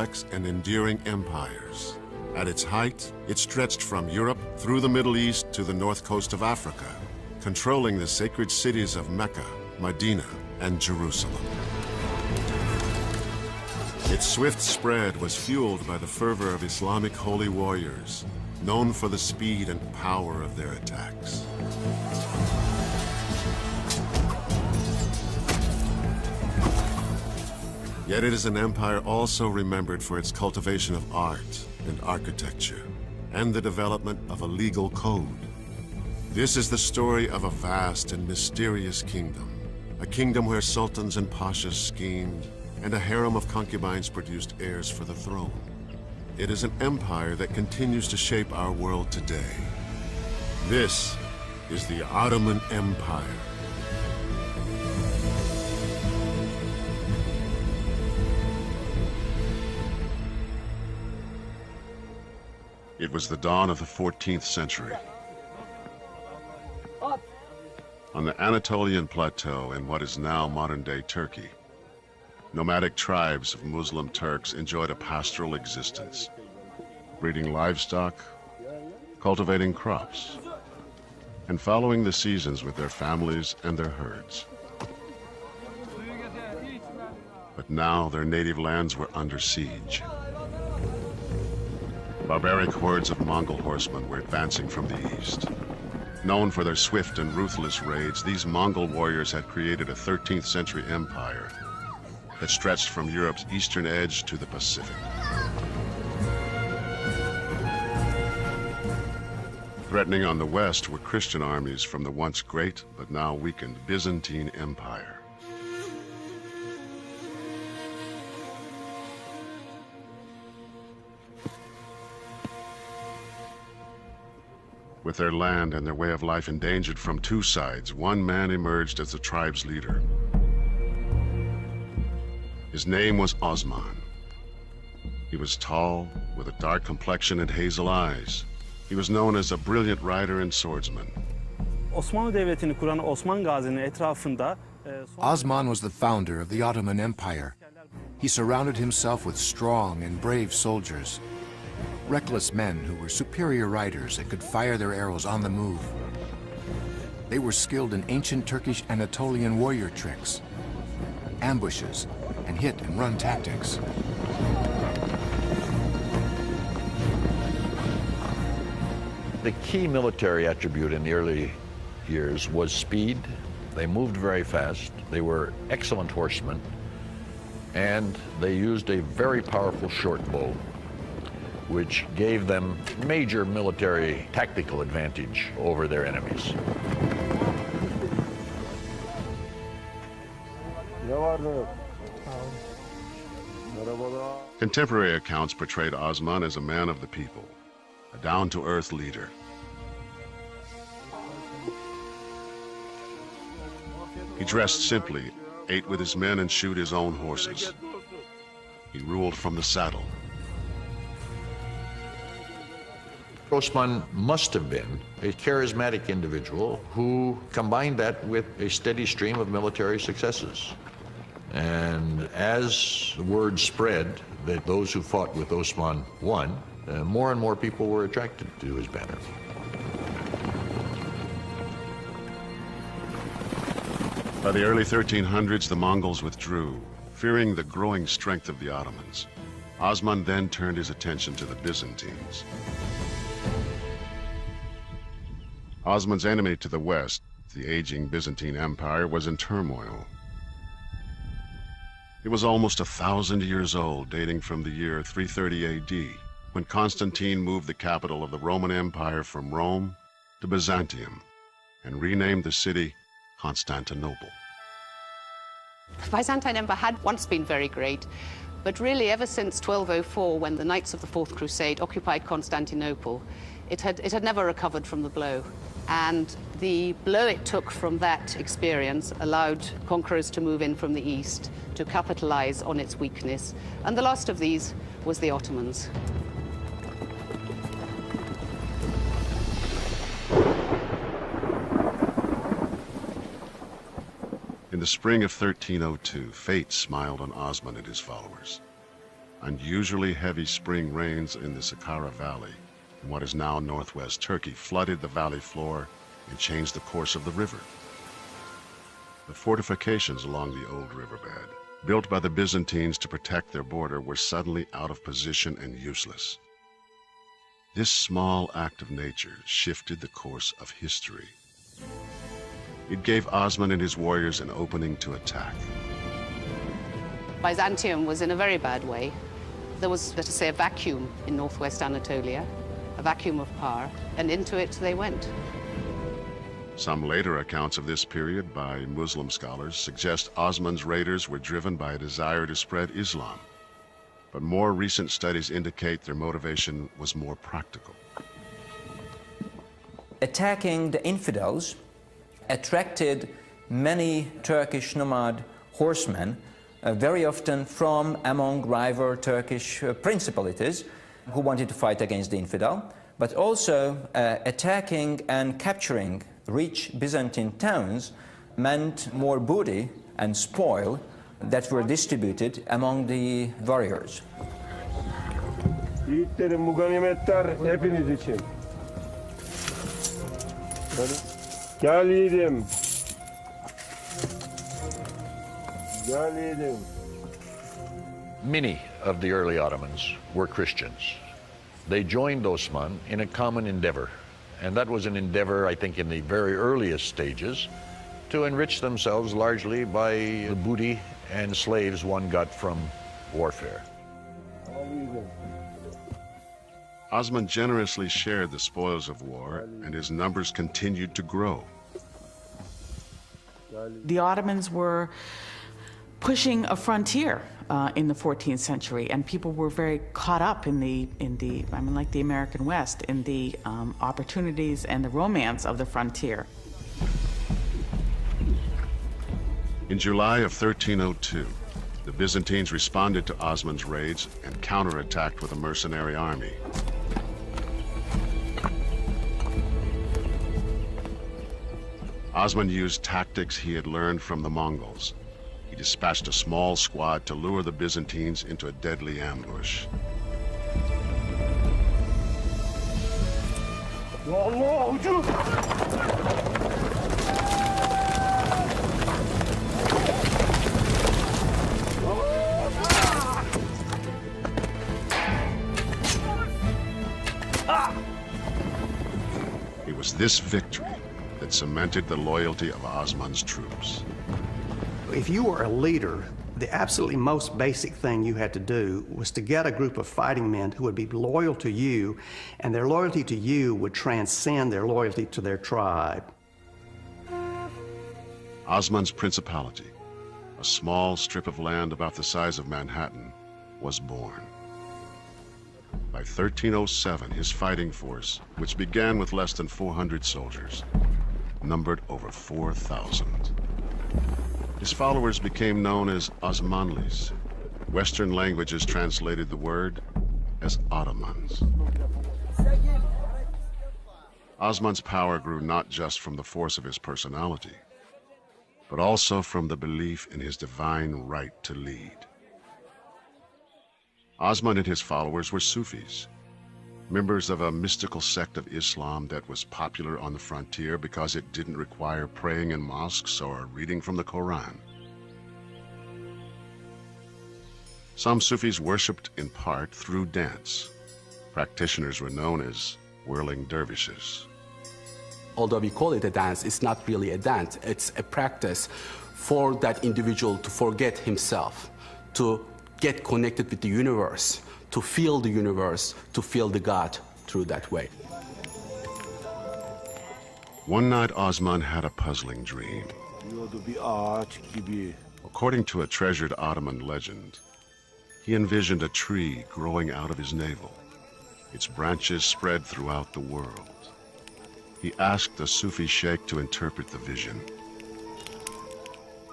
complex and enduring empires. At its height, it stretched from Europe through the Middle East to the north coast of Africa, controlling the sacred cities of Mecca, Medina, and Jerusalem. Its swift spread was fueled by the fervor of Islamic holy warriors, known for the speed and power of their attacks. Yet it is an empire also remembered for its cultivation of art and architecture, and the development of a legal code. This is the story of a vast and mysterious kingdom, a kingdom where sultans and pashas schemed, and a harem of concubines produced heirs for the throne. It is an empire that continues to shape our world today. This is the Ottoman Empire. It was the dawn of the 14th century. On the Anatolian plateau in what is now modern-day Turkey, nomadic tribes of Muslim Turks enjoyed a pastoral existence, breeding livestock, cultivating crops, and following the seasons with their families and their herds. But now their native lands were under siege. Barbaric hordes of Mongol horsemen were advancing from the east. Known for their swift and ruthless raids, these Mongol warriors had created a 13th century empire that stretched from Europe's eastern edge to the Pacific. Threatening on the west were Christian armies from the once great but now weakened Byzantine Empire. With their land and their way of life endangered from two sides, one man emerged as the tribe's leader. His name was Osman. He was tall, with a dark complexion and hazel eyes. He was known as a brilliant rider and swordsman. Osmanlı Devleti'ni kuran Osman Gazi'nin etrafında Osman was the founder of the Ottoman Empire. He surrounded himself with strong and brave soldiers, reckless men who were superior riders and could fire their arrows on the move. They were skilled in ancient Turkish Anatolian warrior tricks, ambushes, and hit and run tactics. The key military attribute in the early years was speed. They moved very fast. They were excellent horsemen, and they used a very powerful short bow, which gave them major military tactical advantage over their enemies. Contemporary accounts portrayed Osman as a man of the people, a down-to-earth leader. He dressed simply, ate with his men, and shoed his own horses. He ruled from the saddle. Osman must have been a charismatic individual who combined that with a steady stream of military successes. And as the word spread that those who fought with Osman won, more and more people were attracted to his banner. By the early 1300s, the Mongols withdrew, fearing the growing strength of the Ottomans. Osman then turned his attention to the Byzantines. Osman's enemy to the west, the aging Byzantine Empire, was in turmoil. It was almost 1,000 years old, dating from the year 330 AD, when Constantine moved the capital of the Roman Empire from Rome to Byzantium and renamed the city Constantinople. The Byzantine Empire had once been very great, but really ever since 1204, when the Knights of the Fourth Crusade occupied Constantinople, it had never recovered from the blow. And the blow it took from that experience allowed conquerors to move in from the east to capitalize on its weakness. And the last of these was the Ottomans. In the spring of 1302, fate smiled on Osman and his followers. Unusually heavy spring rains in the Saqqara Valley, in what is now northwest Turkey, flooded the valley floor and changed the course of the river. The fortifications along the old riverbed, built by the Byzantines to protect their border, were suddenly out of position and useless. This small act of nature shifted the course of history. It gave Osman and his warriors an opening to attack. Byzantium was in a very bad way. There was, let us say, a vacuum in northwest Anatolia, a vacuum of power, and into it they went. Some later accounts of this period by Muslim scholars suggest Osman's raiders were driven by a desire to spread Islam. But more recent studies indicate their motivation was more practical. Attacking the infidels attracted many Turkish nomad horsemen, very often from among rival Turkish principalities who wanted to fight against the infidel, but also attacking and capturing rich Byzantine towns meant more booty and spoil that were distributed among the warriors. Yiğitlerim, bu ganimetler hepiniz için. Gel yiğidim. Gel yiğidim. Many of the early Ottomans were Christians. They joined Osman in a common endeavor, and that was an endeavor, I think, in the very earliest stages, to enrich themselves largely by the booty and slaves one got from warfare. Osman generously shared the spoils of war, and his numbers continued to grow. The Ottomans were pushing a frontier in the 14th century, and people were very caught up in the like the American West, in the opportunities and the romance of the frontier. In July of 1302, the Byzantines responded to Osman's raids and counterattacked with a mercenary army. Osman used tactics he had learned from the Mongols. He dispatched a small squad to lure the Byzantines into a deadly ambush. It was this victory that cemented the loyalty of Osman's troops. If you were a leader, the absolutely most basic thing you had to do was to get a group of fighting men who would be loyal to you, and their loyalty to you would transcend their loyalty to their tribe. Osman's principality, a small strip of land about the size of Manhattan, was born. By 1307, his fighting force, which began with less than 400 soldiers, numbered over 4,000. His followers became known as Osmanlis. Western languages translated the word as Ottomans. Osman's power grew not just from the force of his personality, but also from the belief in his divine right to lead. Osman and his followers were Sufis, members of a mystical sect of Islam that was popular on the frontier because it didn't require praying in mosques or reading from the Quran. Some Sufis worshipped in part through dance. Practitioners were known as whirling dervishes. Although we call it a dance, it's not really a dance. It's a practice for that individual to forget himself, to get connected with the universe, to feel the universe, to feel the God through that way. One night, Osman had a puzzling dream. According to a treasured Ottoman legend, he envisioned a tree growing out of his navel. Its branches spread throughout the world. He asked a Sufi sheikh to interpret the vision.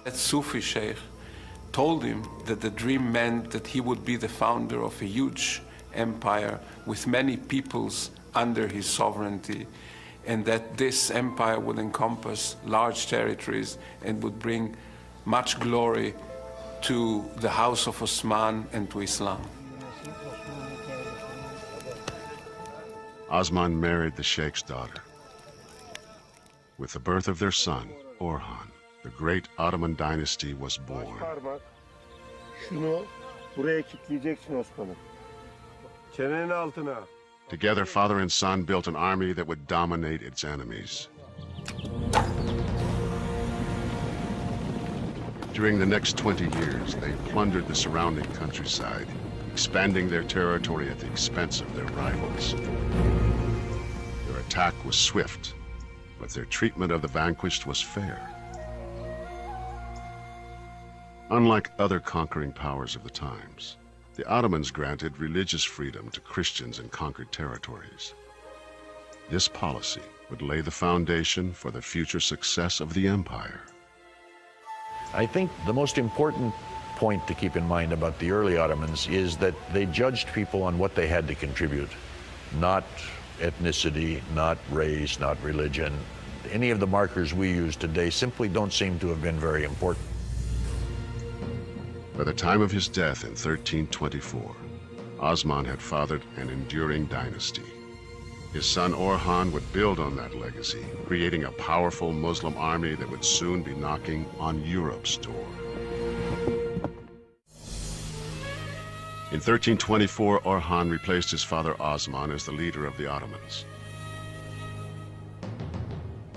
That Sufi sheikh told him that the dream meant that he would be the founder of a huge empire with many peoples under his sovereignty, and that this empire would encompass large territories and would bring much glory to the House of Osman and to Islam. Osman married the Sheikh's daughter. With the birth of their son, Orhan, the great Ottoman dynasty was born. Parmak. Şunu buraya kilitleyeceksin Osman'ım. Çenenin altına. Together, father and son built an army that would dominate its enemies. During the next 20 years, they plundered the surrounding countryside, expanding their territory at the expense of their rivals. Their attack was swift, but their treatment of the vanquished was fair. Unlike other conquering powers of the times, the Ottomans granted religious freedom to Christians in conquered territories. This policy would lay the foundation for the future success of the empire. I think the most important point to keep in mind about the early Ottomans is that they judged people on what they had to contribute, not ethnicity, not race, not religion. Any of the markers we use today simply don't seem to have been very important. By the time of his death in 1324, Osman had fathered an enduring dynasty. His son Orhan would build on that legacy, creating a powerful Muslim army that would soon be knocking on Europe's door. In 1324, Orhan replaced his father Osman as the leader of the Ottomans.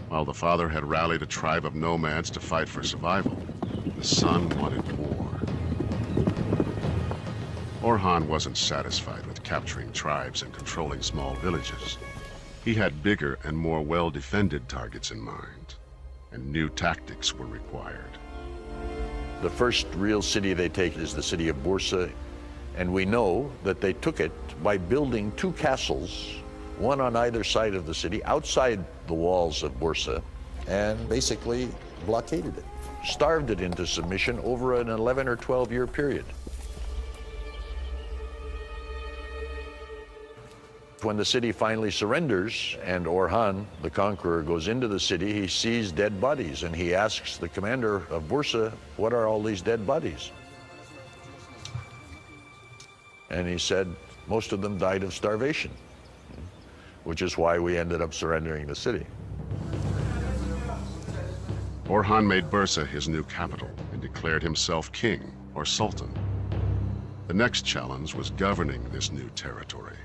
While the father had rallied a tribe of nomads to fight for survival, the son wanted more. Orhan wasn't satisfied with capturing tribes and controlling small villages. He had bigger and more well-defended targets in mind, and new tactics were required. The first real city they take is the city of Bursa, and we know that they took it by building two castles, one on either side of the city, outside the walls of Bursa, and basically blockaded it, starved it into submission over an 11 or 12-year period. When the city finally surrenders and Orhan, the conqueror, goes into the city, he sees dead bodies and he asks the commander of Bursa, "What are all these dead bodies?" And he said, "Most of them died of starvation," which is why we ended up surrendering the city. Orhan made Bursa his new capital and declared himself king or sultan. The next challenge was governing this new territory.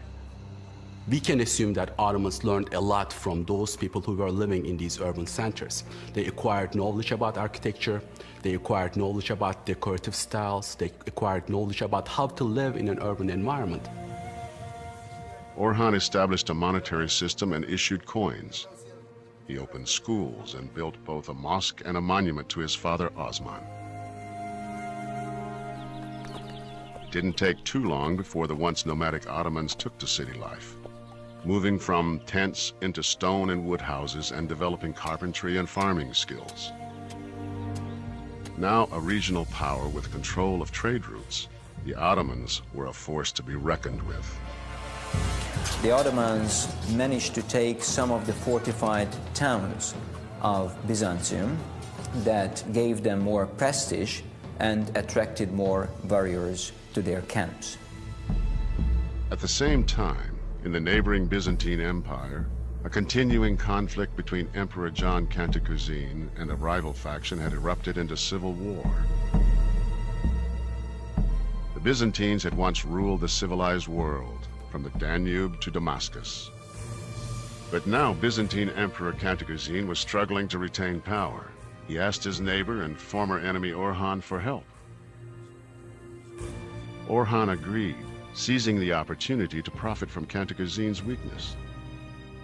We can assume that Ottomans learned a lot from those people who were living in these urban centers. They acquired knowledge about architecture, they acquired knowledge about decorative styles, they acquired knowledge about how to live in an urban environment. Orhan established a monetary system and issued coins. He opened schools and built both a mosque and a monument to his father Osman. It didn't take too long before the once nomadic Ottomans took to city life, moving from tents into stone and wood houses and developing carpentry and farming skills. Now a regional power with control of trade routes, the Ottomans were a force to be reckoned with. The Ottomans managed to take some of the fortified towns of Byzantium that gave them more prestige and attracted more warriors to their camps. At the same time, in the neighboring Byzantine Empire, a continuing conflict between Emperor John Cantacuzene and a rival faction had erupted into civil war. The Byzantines had once ruled the civilized world, from the Danube to Damascus. But now Byzantine Emperor Cantacuzene was struggling to retain power. He asked his neighbor and former enemy Orhan for help. Orhan agreed, seizing the opportunity to profit from Cantacuzene's weakness.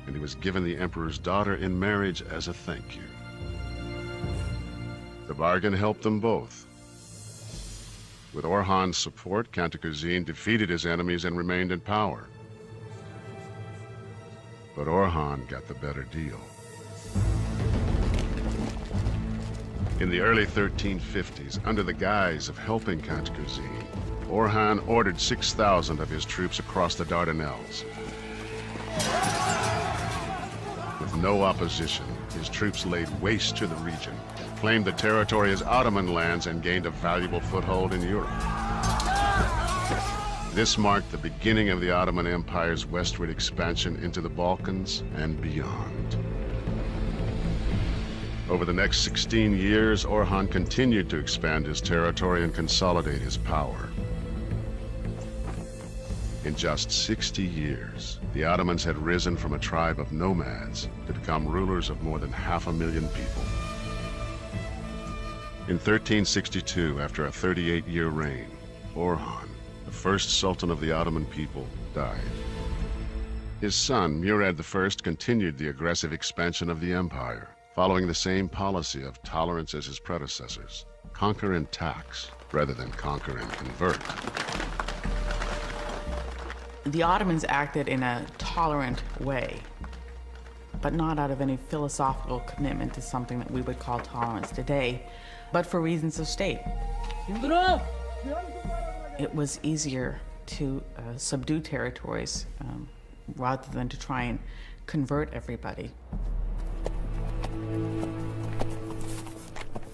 And he was given the emperor's daughter in marriage as a thank you. The bargain helped them both. With Orhan's support, Cantacuzene defeated his enemies and remained in power. But Orhan got the better deal. In the early 1350s, under the guise of helping Cantacuzene, Orhan ordered 6,000 of his troops across the Dardanelles. With no opposition, his troops laid waste to the region, claimed the territory as Ottoman lands, and gained a valuable foothold in Europe. This marked the beginning of the Ottoman Empire's westward expansion into the Balkans and beyond. Over the next 16 years, Orhan continued to expand his territory and consolidate his power. In just 60 years, the Ottomans had risen from a tribe of nomads to become rulers of more than 500,000 people. In 1362, after a 38-year reign, Orhan, the first Sultan of the Ottoman people, died. His son, Murad I, continued the aggressive expansion of the empire, following the same policy of tolerance as his predecessors: conquer and tax, rather than conquer and convert. The Ottomans acted in a tolerant way, but not out of any philosophical commitment to something that we would call tolerance today, but for reasons of state. It was easier to subdue territories rather than to try and convert everybody.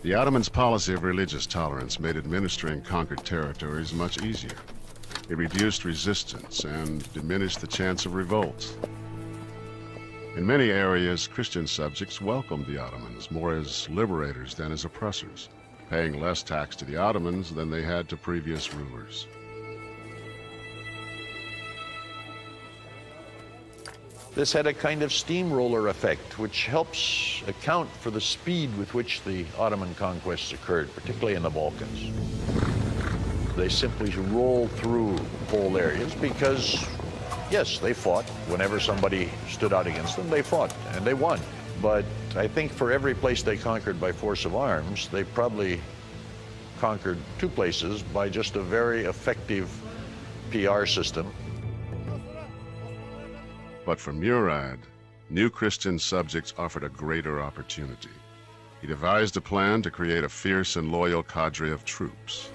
The Ottomans' policy of religious tolerance made administering conquered territories much easier. It reduced resistance and diminished the chance of revolt. In many areas, Christian subjects welcomed the Ottomans more as liberators than as oppressors, paying less tax to the Ottomans than they had to previous rulers. This had a kind of steamroller effect, which helps account for the speed with which the Ottoman conquests occurred, particularly in the Balkans. They simply rolled through whole areas because, yes, they fought. Whenever somebody stood out against them, they fought, and they won. But I think for every place they conquered by force of arms, they probably conquered 2 places by just a very effective PR system. But for Murad, new Christian subjects offered a greater opportunity. He devised a plan to create a fierce and loyal cadre of troops.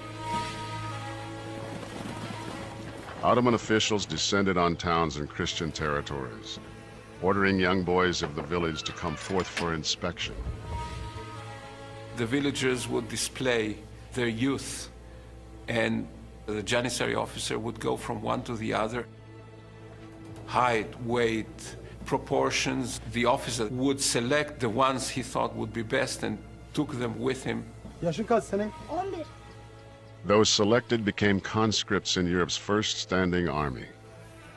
Ottoman officials descended on towns in Christian territories, ordering young boys of the village to come forth for inspection. The villagers would display their youth, and the Janissary officer would go from one to the other. Height, weight, proportions. The officer would select the ones he thought would be best and took them with him. Those selected became conscripts in Europe's first standing army,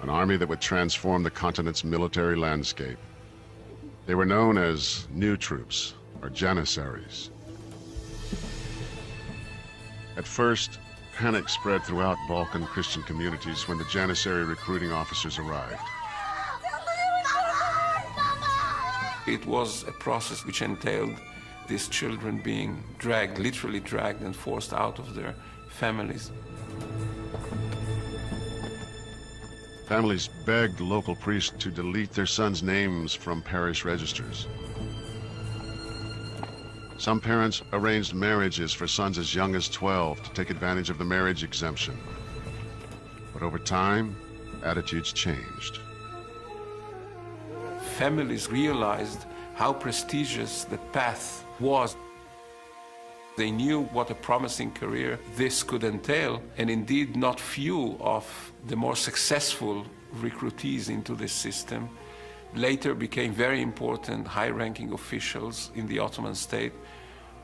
an army that would transform the continent's military landscape. They were known as new troops, or Janissaries. At first, panic spread throughout Balkan Christian communities when the Janissary recruiting officers arrived. It was a process which entailed these children being dragged, literally dragged and forced out of their families. Families begged local priests to delete their sons' names from parish registers. Some parents arranged marriages for sons as young as 12 to take advantage of the marriage exemption. But over time, attitudes changed. Families realized how prestigious the path was. They knew what a promising career this could entail, and indeed not few of the more successful recruitees into this system later became very important high-ranking officials in the Ottoman state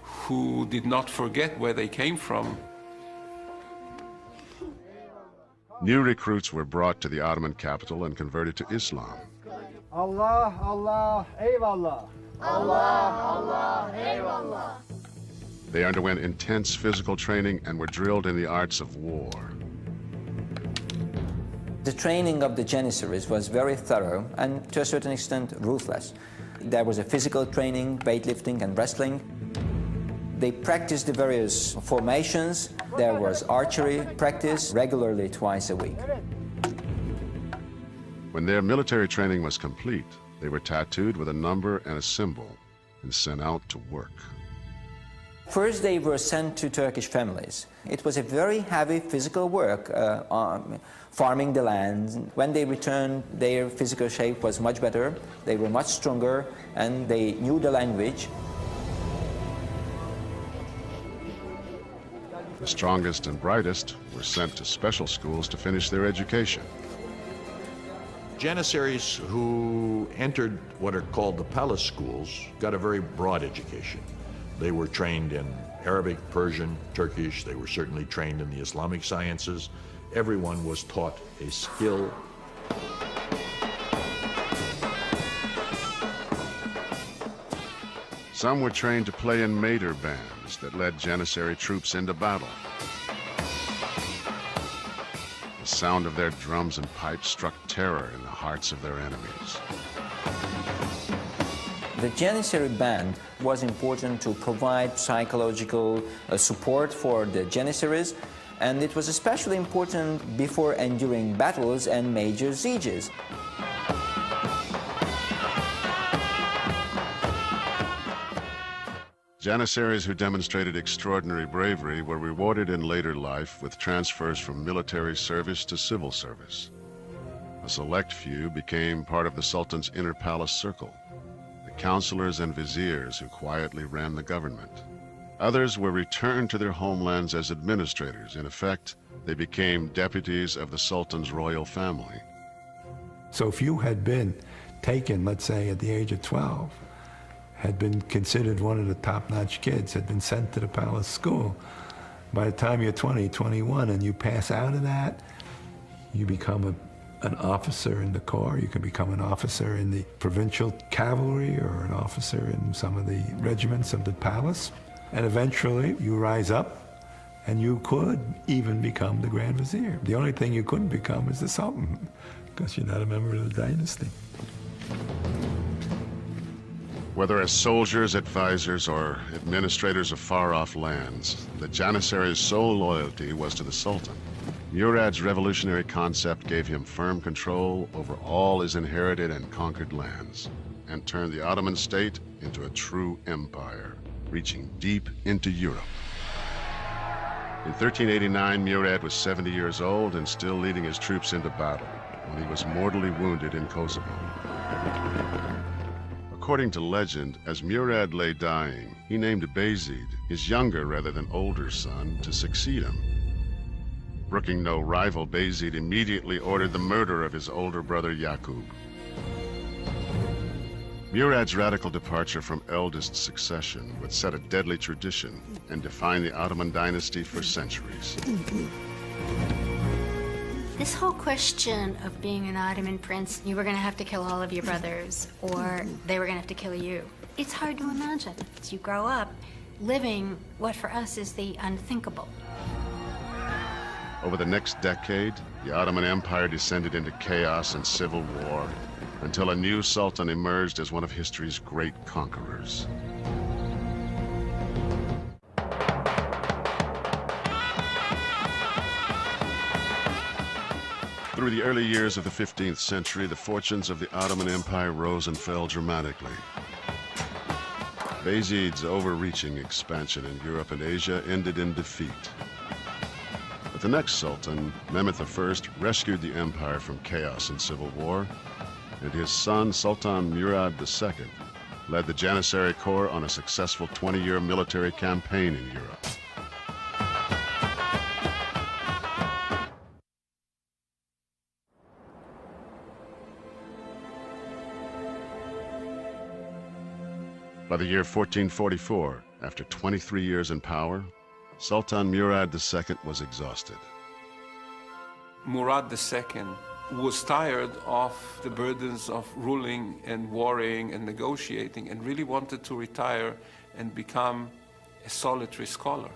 who did not forget where they came from. New recruits were brought to the Ottoman capital and converted to Islam. Allah, Allah, eyvallah. Allah, Allah, eyvallah. They underwent intense physical training and were drilled in the arts of war. The training of the Janissaries was very thorough and, to a certain extent, ruthless. There was a physical training, weightlifting and wrestling. They practiced the various formations. There was archery practice regularly twice a week. When their military training was complete, they were tattooed with a number and a symbol and sent out to work. First, they were sent to Turkish families. It was a very heavy physical work, farming the land. When they returned, their physical shape was much better. They were much stronger, and they knew the language. The strongest and brightest were sent to special schools to finish their education. Janissaries who entered what are called the palace schools got a very broad education. They were trained in Arabic, Persian, Turkish. They were certainly trained in the Islamic sciences. Everyone was taught a skill. Some were trained to play in Mater bands that led Janissary troops into battle. The sound of their drums and pipes struck terror in the hearts of their enemies. The Janissary band was important to provide psychological support for the Janissaries, and it was especially important before enduring battles and major sieges. Janissaries who demonstrated extraordinary bravery were rewarded in later life with transfers from military service to civil service. A select few became part of the Sultan's inner palace circle, the counselors and viziers who quietly ran the government. Others were returned to their homelands as administrators. In effect, they became deputies of the Sultan's royal family. So if you had been taken, let's say, at the age of 12, had been considered one of the top-notch kids, had been sent to the palace school. By the time you're 20, 21, and you pass out of that, you become an officer in the corps. You can become an officer in the provincial cavalry or an officer in some of the regiments of the palace. And eventually, you rise up, and you could even become the Grand Vizier. The only thing you couldn't become is the Sultan, because you're not a member of the dynasty. Whether as soldiers, advisors, or administrators of far-off lands, the Janissary's sole loyalty was to the Sultan. Murad's revolutionary concept gave him firm control over all his inherited and conquered lands, and turned the Ottoman state into a true empire, reaching deep into Europe. In 1389, Murad was 70 years old and still leading his troops into battle when he was mortally wounded in Kosovo. According to legend, as Murad lay dying, he named Bayezid, his younger rather than older son, to succeed him. Brooking no rival, Bayezid immediately ordered the murder of his older brother Yaqub. Murad's radical departure from eldest succession would set a deadly tradition and define the Ottoman dynasty for centuries. This whole question of being an Ottoman prince, you were going to have to kill all of your brothers, or they were going to have to kill you. It's hard to imagine. As you grow up, living what for us is the unthinkable. Over the next decade, the Ottoman Empire descended into chaos and civil war until a new sultan emerged as one of history's great conquerors. Through the early years of the 15th century, the fortunes of the Ottoman Empire rose and fell dramatically. Bayezid's overreaching expansion in Europe and Asia ended in defeat. But the next sultan, Mehmed I, rescued the empire from chaos and civil war, and his son, Sultan Murad II, led the Janissary Corps on a successful 20-year military campaign in Europe. By the year 1444, after 23 years in power, Sultan Murad II was exhausted. Murad II was tired of the burdens of ruling and warring and negotiating, and really wanted to retire and become a solitary scholar.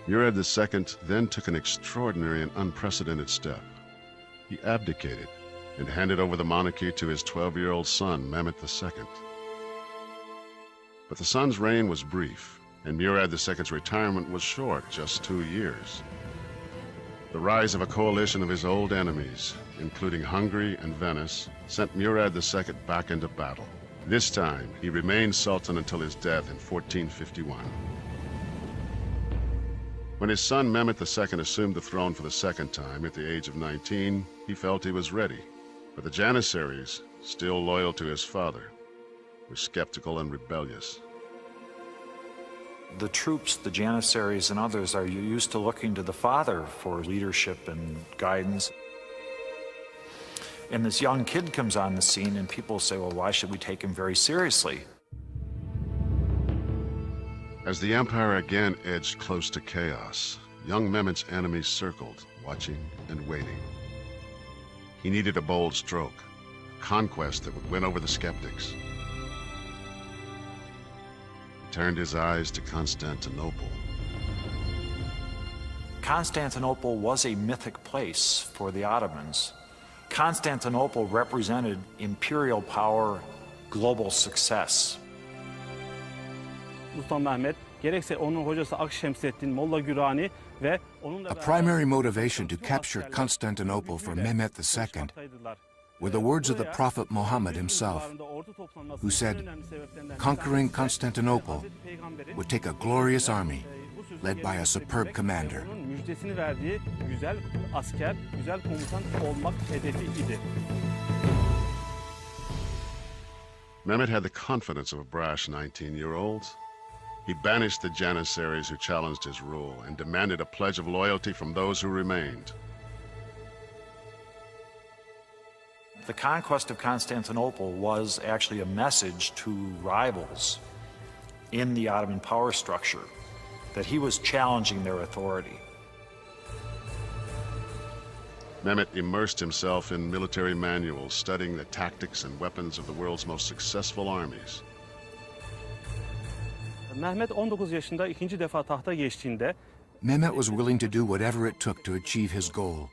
Murad II then took an extraordinary and unprecedented step. He abdicated and handed over the monarchy to his 12-year-old son, Mehmed II. But the son's reign was brief, and Murad II's retirement was short, just 2 years. The rise of a coalition of his old enemies, including Hungary and Venice, sent Murad II back into battle. This time, he remained sultan until his death in 1451. When his son Mehmed II assumed the throne for the second time at the age of 19, he felt he was ready. But the Janissaries, still loyal to his father, were skeptical and rebellious. The troops, the Janissaries and others, are used to looking to the father for leadership and guidance. And this young kid comes on the scene and people say, well, why should we take him very seriously? As the Empire again edged close to chaos, young Mehmet's enemies circled, watching and waiting. He needed a bold stroke, a conquest that would win over the skeptics. He turned his eyes to Constantinople. Constantinople was a mythic place for the Ottomans. Constantinople represented imperial power, global success. Sultan Mehmet, gerekse onun hocası Akşemseddin, Molla Gürani ve onun A primary motivation to capture Constantinople for Mehmet II were the words of the Prophet Muhammad himself, who said, conquering Constantinople would take a glorious army led by a superb commander. Müjdesini verdiği güzel asker, güzel komutan olmak hedefi idi. Mehmet had the confidence of a brash 19-year-old. He banished the Janissaries who challenged his rule and demanded a pledge of loyalty from those who remained. The conquest of Constantinople was actually a message to rivals in the Ottoman power structure that he was challenging their authority. Mehmet immersed himself in military manuals, studying the tactics and weapons of the world's most successful armies. Mehmet 19 yaşında ikinci defa tahta geçtiğinde Mehmet was willing to do whatever it took to achieve his goal.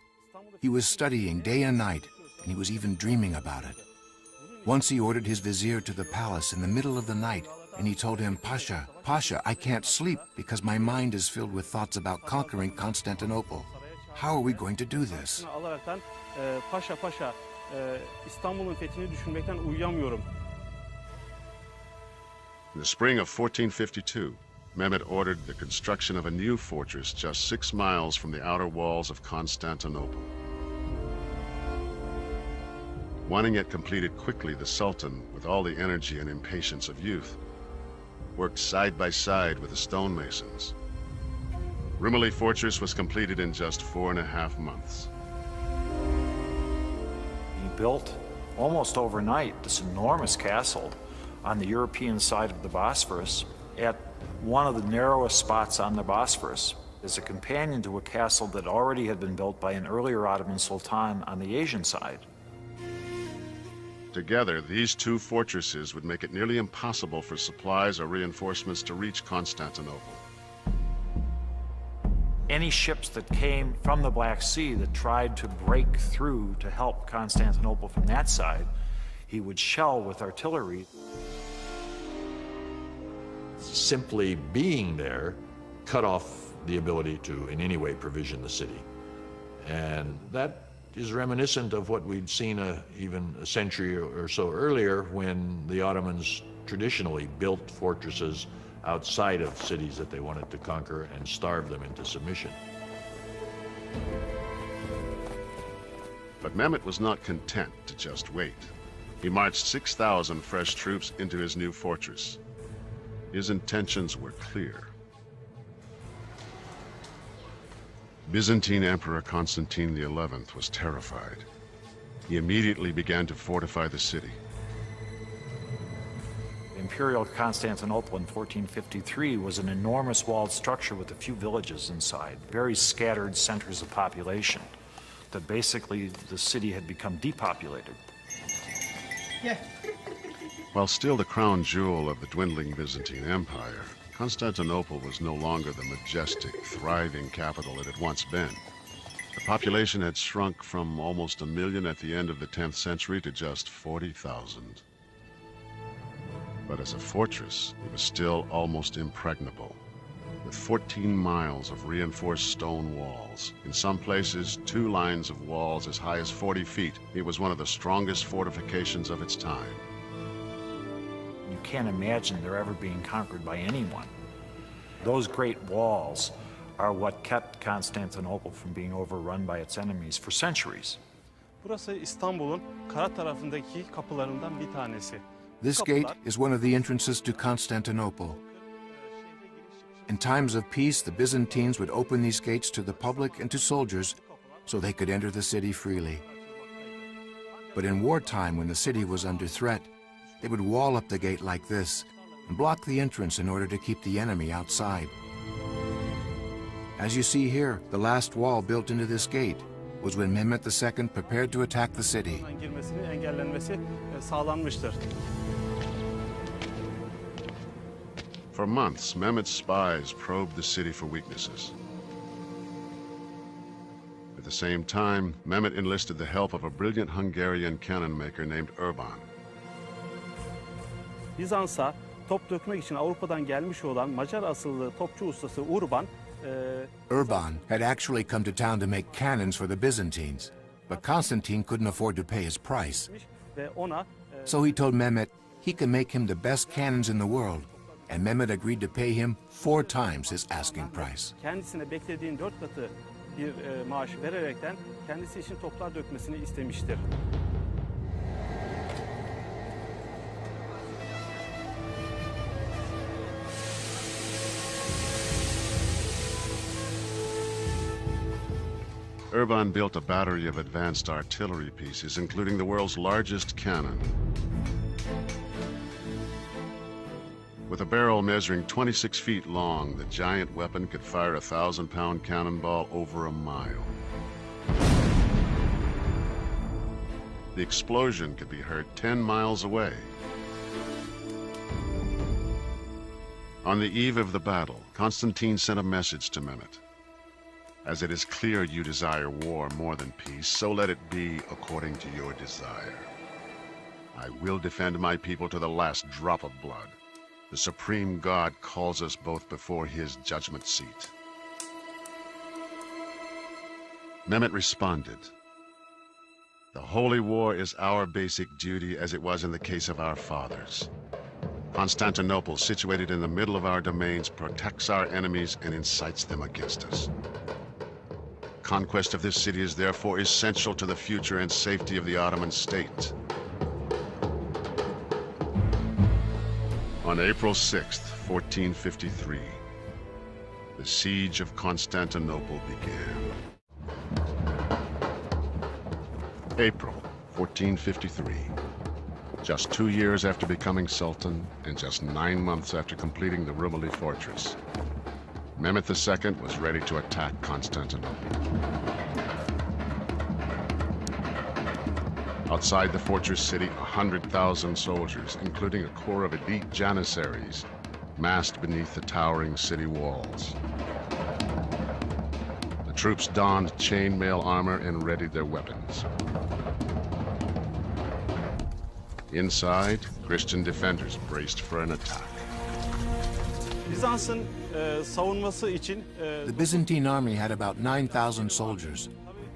He was studying day and night, and he was even dreaming about it. Once he ordered his vizier to the palace in the middle of the night, and he told him, Pasha, Pasha, I can't sleep because my mind is filled with thoughts about conquering Constantinople. How are we going to do this? alaraktan Paşa Paşa İstanbul'un fethini düşünmekten uyuyamıyorum. In the spring of 1452, Mehmet ordered the construction of a new fortress just 6 miles from the outer walls of Constantinople. Wanting it completed quickly, the Sultan, with all the energy and impatience of youth, worked side by side with the stonemasons. Rumeli Fortress was completed in just 4.5 months. He built, almost overnight, this enormous castle on the European side of the Bosphorus at one of the narrowest spots on the Bosphorus as a companion to a castle that already had been built by an earlier Ottoman sultan on the Asian side. Together, these two fortresses would make it nearly impossible for supplies or reinforcements to reach Constantinople. Any ships that came from the Black Sea that tried to break through to help Constantinople from that side, he would shell with artillery. Simply being there cut off the ability to in any way provision the city. And that is reminiscent of what we'd seen even a century or so earlier when the Ottomans traditionally built fortresses outside of cities that they wanted to conquer and starve them into submission. But Mehmet was not content to just wait. He marched 6,000 fresh troops into his new fortress. His intentions were clear. Byzantine Emperor Constantine XI was terrified. He immediately began to fortify the city. Imperial Constantinople in 1453 was an enormous walled structure with a few villages inside, very scattered centers of population, that basically the city had become depopulated. Yeah. While still the crown jewel of the dwindling Byzantine Empire, Constantinople was no longer the majestic, thriving capital it had once been. The population had shrunk from almost 1 million at the end of the 10th century to just 40,000. But as a fortress, it was still almost impregnable, with 14 miles of reinforced stone walls. In some places, 2 lines of walls as high as 40 feet. It was one of the strongest fortifications of its time. You can't imagine there ever being conquered by anyone. Those great walls are what kept Constantinople from being overrun by its enemies for centuries. Burası İstanbul'un kara tarafındaki kapılarından bir tanesi. This gate is one of the entrances to Constantinople. In times of peace, the Byzantines would open these gates to the public and to soldiers so they could enter the city freely. But in wartime, when the city was under threat, they would wall up the gate like this and block the entrance in order to keep the enemy outside. As you see here, the last wall built into this gate was when Mehmet II prepared to attack the city. Girmesinin engellenmesi sağlanmıştır. For months, Mehmet's spies probed the city for weaknesses. At the same time, Mehmet enlisted the help of a brilliant Hungarian cannon maker named Urban. Bizans'a top dökmek için Avrupa'dan gelmiş olan Macar asıllı topçu ustası Urban Urban had actually come to town to make cannons for the Byzantines, but Constantine couldn't afford to pay his price. So he told Mehmet he could make him the best cannons in the world, and Mehmet agreed to pay him 4 times his asking price. Kendisine beklediğin 4 katı bir maaş vererekten kendisi için toplar dökmesini istemiştir. Urban built a battery of advanced artillery pieces, including the world's largest cannon. With a barrel measuring 26 feet long, the giant weapon could fire a 1,000-pound cannonball over a mile. The explosion could be heard 10 miles away. On the eve of the battle, Constantine sent a message to Mehmet. As it is clear you desire war more than peace, so let it be according to your desire. I will defend my people to the last drop of blood. The Supreme God calls us both before his judgment seat. Mehmet responded, "The holy war is our basic duty as it was in the case of our fathers. Constantinople, situated in the middle of our domains, protects our enemies and incites them against us. Conquest of this city is therefore essential to the future and safety of the Ottoman state." On April 6th, 1453, the siege of Constantinople began. April 1453. Just 2 years after becoming Sultan and just 9 months after completing the Rumeli fortress, Mehmet II was ready to attack Constantinople. Outside the fortress city, 100,000 soldiers, including a corps of elite janissaries, massed beneath the towering city walls. The troops donned chainmail armor and readied their weapons. Inside, Christian defenders braced for an attack. Bizans'ın savunması için The Byzantine army had about 9,000 soldiers.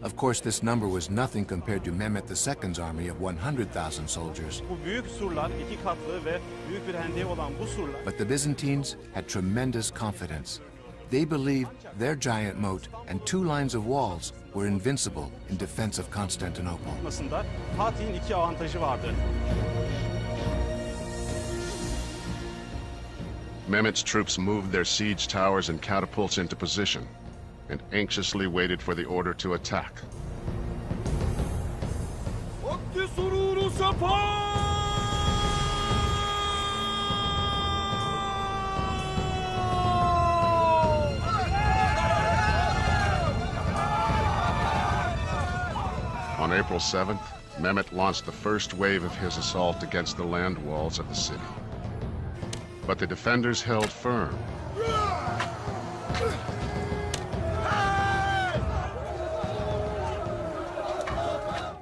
Of course, this number was nothing compared to Mehmet II's army of 100,000 soldiers. bu büyük surlar, 2 katlı ve büyük bir hendeği olan bu surlar But the Byzantines had tremendous confidence. They believed their giant moat and 2 lines of walls were invincible in defense of Constantinople. tutmasında Fatih'in 2 avantajı vardı. Mehmet's troops moved their siege towers and catapults into position and anxiously waited for the order to attack. On April 7th, Mehmet launched the first wave of his assault against the land walls of the city. But the defenders held firm.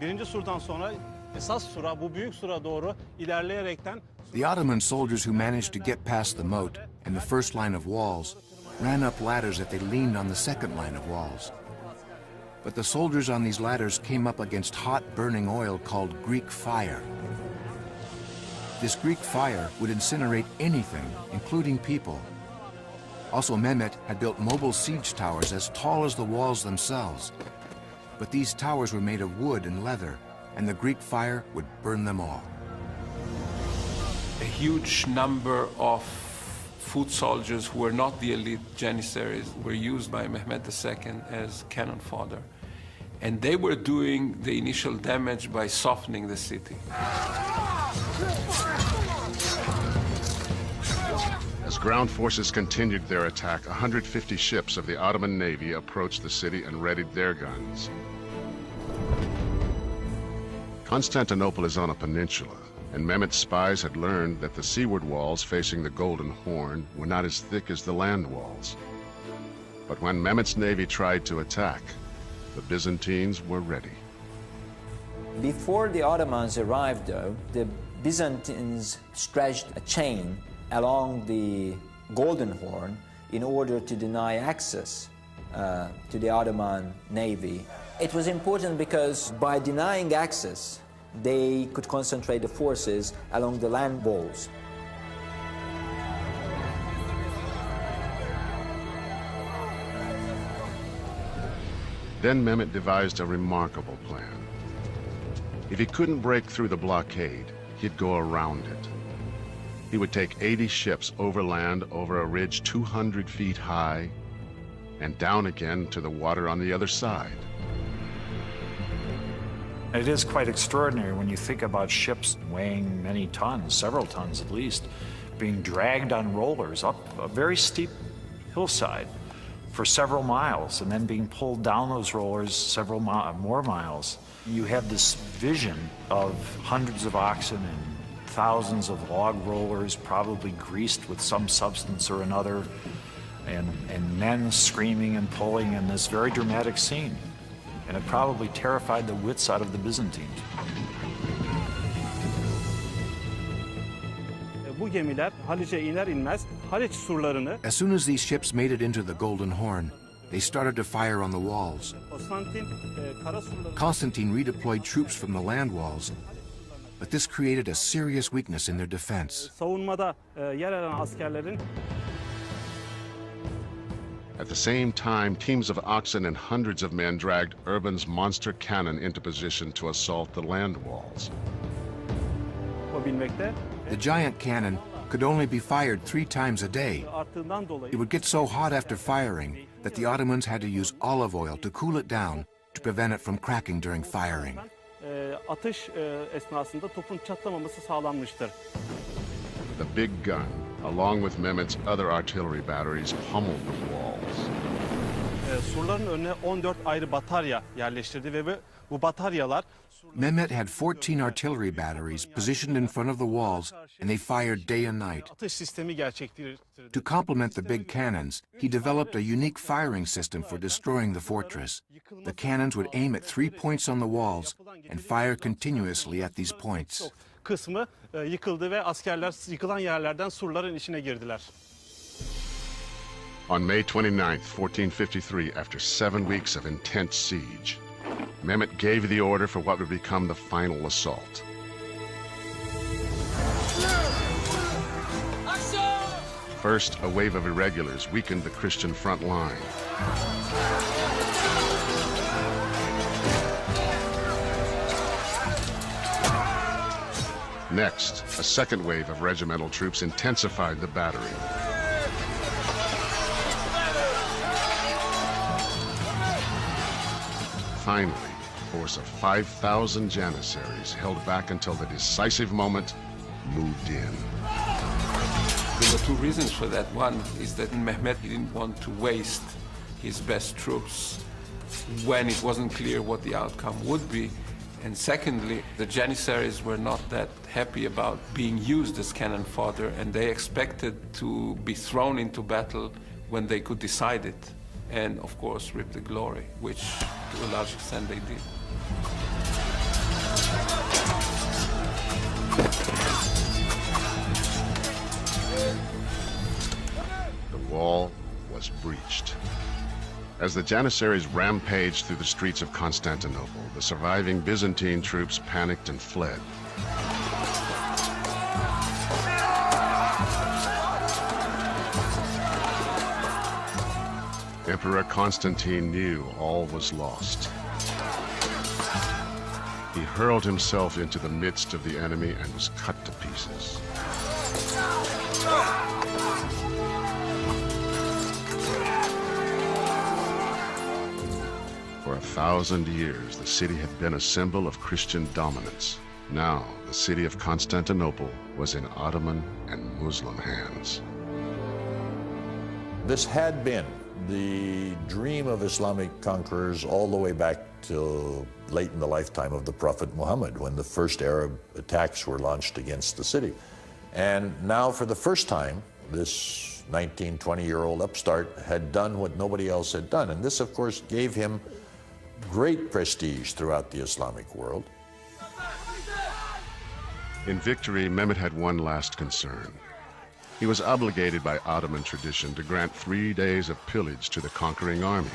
Birinci surdan sonra esas sura, bu büyük sura doğru ilerleyerekten The Ottoman soldiers who managed to get past the moat and the first line of walls ran up ladders that they leaned on the second line of walls. But the soldiers on these ladders came up against hot burning oil called Greek fire. This Greek fire would incinerate anything, including people. Also, Mehmet had built mobile siege towers as tall as the walls themselves. But these towers were made of wood and leather, and the Greek fire would burn them all. A huge number of foot soldiers who were not the elite Janissaries were used by Mehmed II as cannon fodder. And they were doing the initial damage by softening the city. As ground forces continued their attack, 150 ships of the Ottoman Navy approached the city and readied their guns. Constantinople is on a peninsula, and Mehmet's spies had learned that the seaward walls facing the Golden Horn were not as thick as the land walls. But when Mehmet's navy tried to attack, the Byzantines were ready. Before the Ottomans arrived, though, the Byzantines stretched a chain along the Golden Horn in order to deny access to the Ottoman navy. It was important because by denying access, they could concentrate the forces along the land walls. Then Mehmet devised a remarkable plan. If he couldn't break through the blockade, he'd go around it. He would take 80 ships overland over a ridge 200 feet high and down again to the water on the other side. It is quite extraordinary when you think about ships weighing many tons, several tons at least, being dragged on rollers up a very steep hillside for several miles and then being pulled down those rollers several more miles. You have this vision of hundreds of oxen and thousands of log rollers, probably greased with some substance or another, and men screaming and pulling in this very dramatic scene. And it probably terrified the wits out of the Byzantines. Bu gemiler Haliç'e iner inmez Haliç surlarını As soon as these ships made it into the Golden Horn, they started to fire on the walls. Constantine redeployed troops from the land walls, but this created a serious weakness in their defense. savunmada yer alan askerlerin At the same time, teams of oxen and hundreds of men dragged Urban's monster cannon into position to assault the land walls. yapabilmekte. The giant cannon could only be fired 3 times a day. Arttığından dolayı It would get so hot after firing that the Ottomans had to use olive oil to cool it down to prevent it from cracking during firing. atış esnasında topun çatlamaması sağlanmıştır. The big gun, along with Mehmet's other artillery batteries, pummeled the walls. Surların önüne 14 ayrı batarya yerleştirdi ve bu bataryalar Mehmet had 14 artillery batteries positioned in front of the walls, and they fired day and night. atış sistemi gerçekleştirdi. To complement the big cannons, he developed a unique firing system for destroying the fortress. The cannons would aim at 3 points on the walls and fire continuously at these points. Kısmı yıkıldı ve askerler yıkılan yerlerden surların içine girdiler. On May 29th, 1453, after 7 weeks of intense siege, Mehmet gave the order for what would become the final assault. First, a wave of irregulars weakened the Christian front line. Next, a second wave of regimental troops intensified the battery. Finally, a force of 5,000 Janissaries held back until the decisive moment moved in. There were 2 reasons for that. One is that Mehmet didn't want to waste his best troops when it wasn't clear what the outcome would be. And secondly, the Janissaries were not that happy about being used as cannon fodder, and they expected to be thrown into battle when they could decide it, and of course reap the glory, which to a large extent they did. The wall was breached. As the Janissaries rampaged through the streets of Constantinople, the surviving Byzantine troops panicked and fled. Emperor Constantine knew all was lost. He hurled himself into the midst of the enemy and was cut to pieces. For 1,000 years, the city had been a symbol of Christian dominance. Now, the city of Constantinople was in Ottoman and Muslim hands. This had been the dream of Islamic conquerors all the way back till late in the lifetime of the Prophet Muhammad, when the first Arab attacks were launched against the city. And now, for the first time, this 19, 20-year-old upstart had done what nobody else had done. And this, of course, gave him great prestige throughout the Islamic world. In victory, Mehmet had one last concern. He was obligated by Ottoman tradition to grant 3 days of pillage to the conquering army.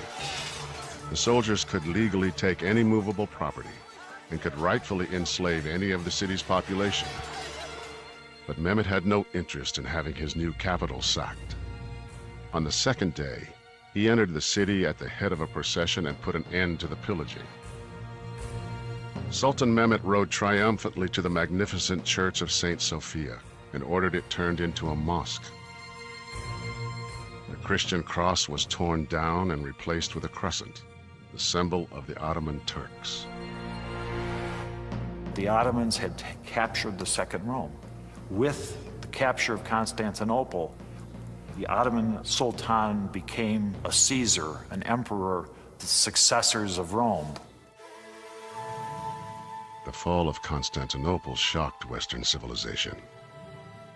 The soldiers could legally take any movable property and could rightfully enslave any of the city's population. But Mehmet had no interest in having his new capital sacked. On the second day, he entered the city at the head of a procession and put an end to the pillaging. Sultan Mehmet rode triumphantly to the magnificent church of St. Sophia and ordered it turned into a mosque. The Christian cross was torn down and replaced with a crescent, the symbol of the Ottoman Turks. The Ottomans had captured the Second Rome. With the capture of Constantinople, the Ottoman Sultan became a Caesar, an emperor, the successors of Rome. The fall of Constantinople shocked Western civilization.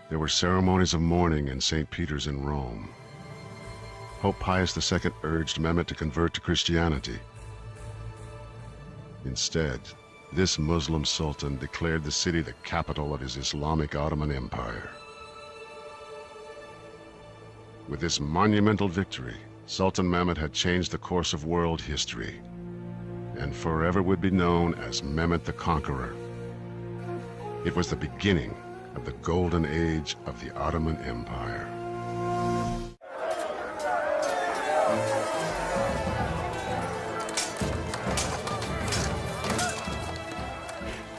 There were ceremonies of mourning in St. Peter's in Rome. Pope Pius II urged Mehmet to convert to Christianity. Instead, this Muslim sultan declared the city the capital of his Islamic Ottoman Empire. With this monumental victory, Sultan Mehmet had changed the course of world history and forever would be known as Mehmet the Conqueror. It was the beginning of the golden age of the Ottoman Empire.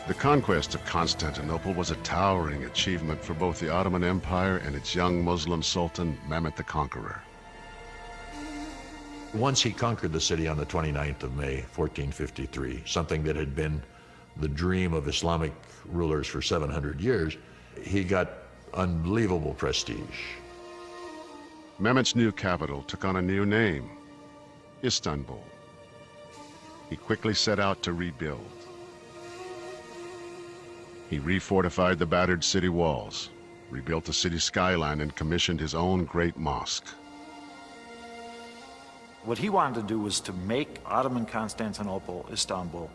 The conquest of Constantinople was a towering achievement for both the Ottoman Empire and its young Muslim sultan, Mehmet the Conqueror. Once he conquered the city on the 29th of May, 1453, something that had been the dream of Islamic rulers for 700 years, he got unbelievable prestige. Mehmet's new capital took on a new name, Istanbul. He quickly set out to rebuild. He refortified the battered city walls, rebuilt the city skyline, and commissioned his own great mosque. What he wanted to do was to make Ottoman Constantinople, Istanbul,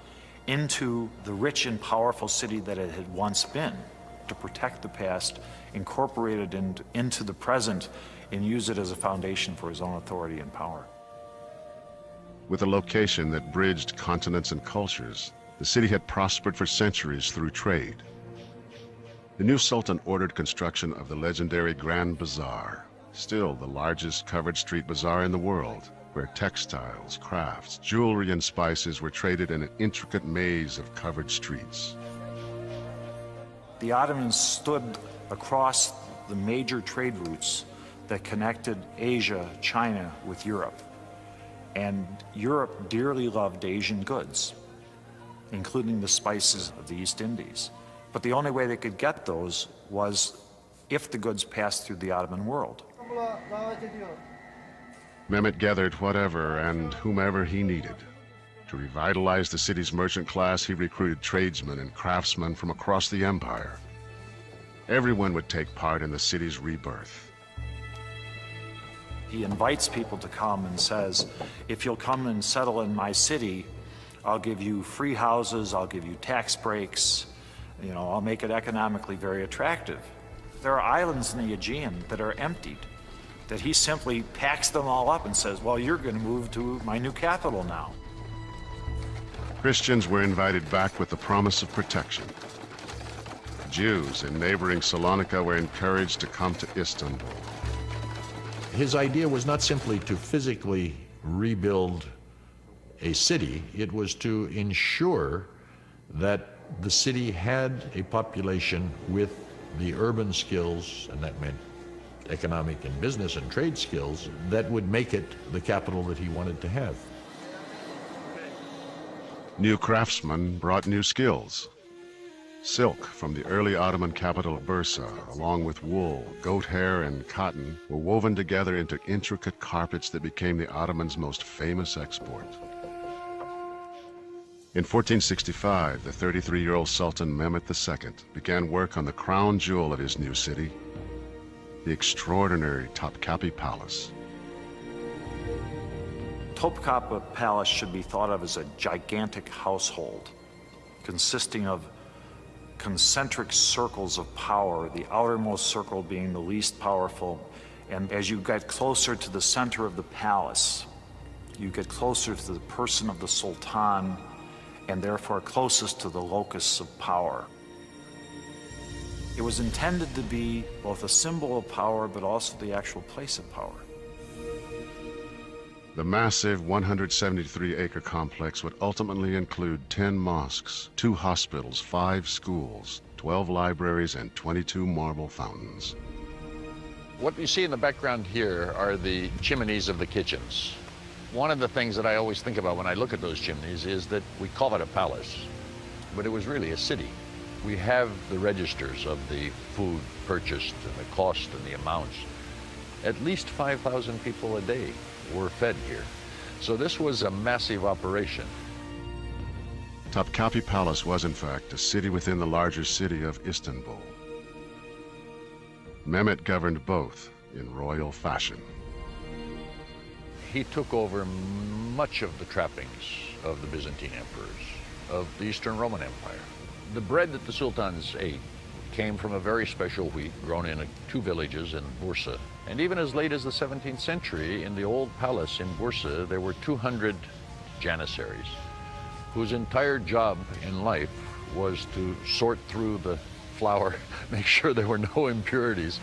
into the rich and powerful city that it had once been, to protect the past, incorporate it into the present, and use it as a foundation for his own authority and power. With a location that bridged continents and cultures, the city had prospered for centuries through trade. The new sultan ordered construction of the legendary Grand Bazaar, still the largest covered street bazaar in the world, where textiles, crafts, jewelry, and spices were traded in an intricate maze of covered streets. The Ottomans stood across the major trade routes that connected Asia, China with Europe. And Europe dearly loved Asian goods, including the spices of the East Indies. But the only way they could get those was if the goods passed through the Ottoman world. Mehmet gathered whatever and whomever he needed. To revitalize the city's merchant class, he recruited tradesmen and craftsmen from across the empire. Everyone would take part in the city's rebirth. He invites people to come and says, if you'll come and settle in my city, I'll give you free houses, I'll give you tax breaks, I'll make it economically very attractive. There are islands in the Aegean that are emptied, that he simply packs them all up and says, well, you're going to move to my new capital now. Christians were invited back with the promise of protection. Jews in neighboring Salonika were encouraged to come to Istanbul. His idea was not simply to physically rebuild a city, it was to ensure that the city had a population with the urban skills, and that meant economic and business and trade skills, that would make it the capital that he wanted to have. New craftsmen brought new skills. Silk from the early Ottoman capital Bursa, along with wool, goat hair, and cotton, were woven together into intricate carpets that became the Ottomans' most famous export. In 1465, the 33-year-old Sultan Mehmet II began work on the crown jewel of his new city, the extraordinary Topkapi Palace. Topkapi Palace should be thought of as a gigantic household consisting of concentric circles of power, the outermost circle being the least powerful. And as you get closer to the center of the palace, you get closer to the person of the Sultan, and therefore closest to the locus of power. It was intended to be both a symbol of power, but also the actual place of power. The massive 173-acre complex would ultimately include 10 mosques, 2 hospitals, 5 schools, 12 libraries, and 22 marble fountains. What you see in the background here are the chimneys of the kitchens. One of the things that I always think about when I look at those chimneys is that we call it a palace, but it was really a city. We have the registers of the food purchased and the cost and the amounts. At least 5,000 people a day were fed here. So this was a massive operation. Topkapi Palace was, in fact, a city within the larger city of Istanbul. Mehmet governed both in royal fashion. He took over much of the trappings of the Byzantine emperors, of the Eastern Roman Empire. The bread that the sultans ate came from a very special wheat grown in 2 villages in Bursa. And even as late as the 17th century, in the old palace in Bursa, there were 200 janissaries whose entire job in life was to sort through the flour, make sure there were no impurities,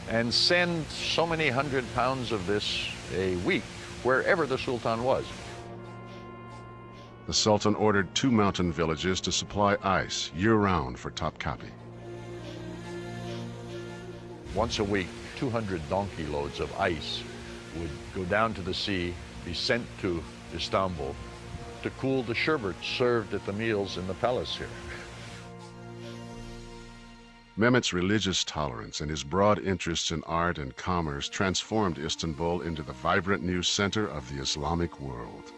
and send so many 100 pounds of this a week wherever the Sultan was. The Sultan ordered 2 mountain villages to supply ice year-round for Topkapi. Once a week, 200 donkey loads of ice would go down to the sea, be sent to Istanbul to cool the sherbet served at the meals in the palace here. Mehmet's religious tolerance and his broad interests in art and commerce transformed Istanbul into the vibrant new center of the Islamic world.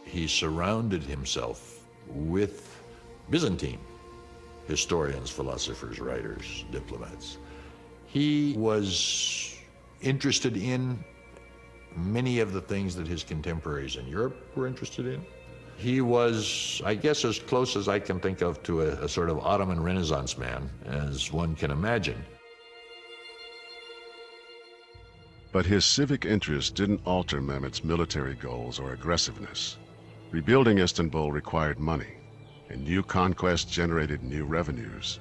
He surrounded himself with Byzantine historians, philosophers, writers, diplomats. He was interested in many of the things that his contemporaries in Europe were interested in. He was, I guess, as close as I can think of to a sort of Ottoman Renaissance man as one can imagine. But his civic interest didn't alter Mehmet's military goals or aggressiveness. Rebuilding Istanbul required money, and new conquests generated new revenues.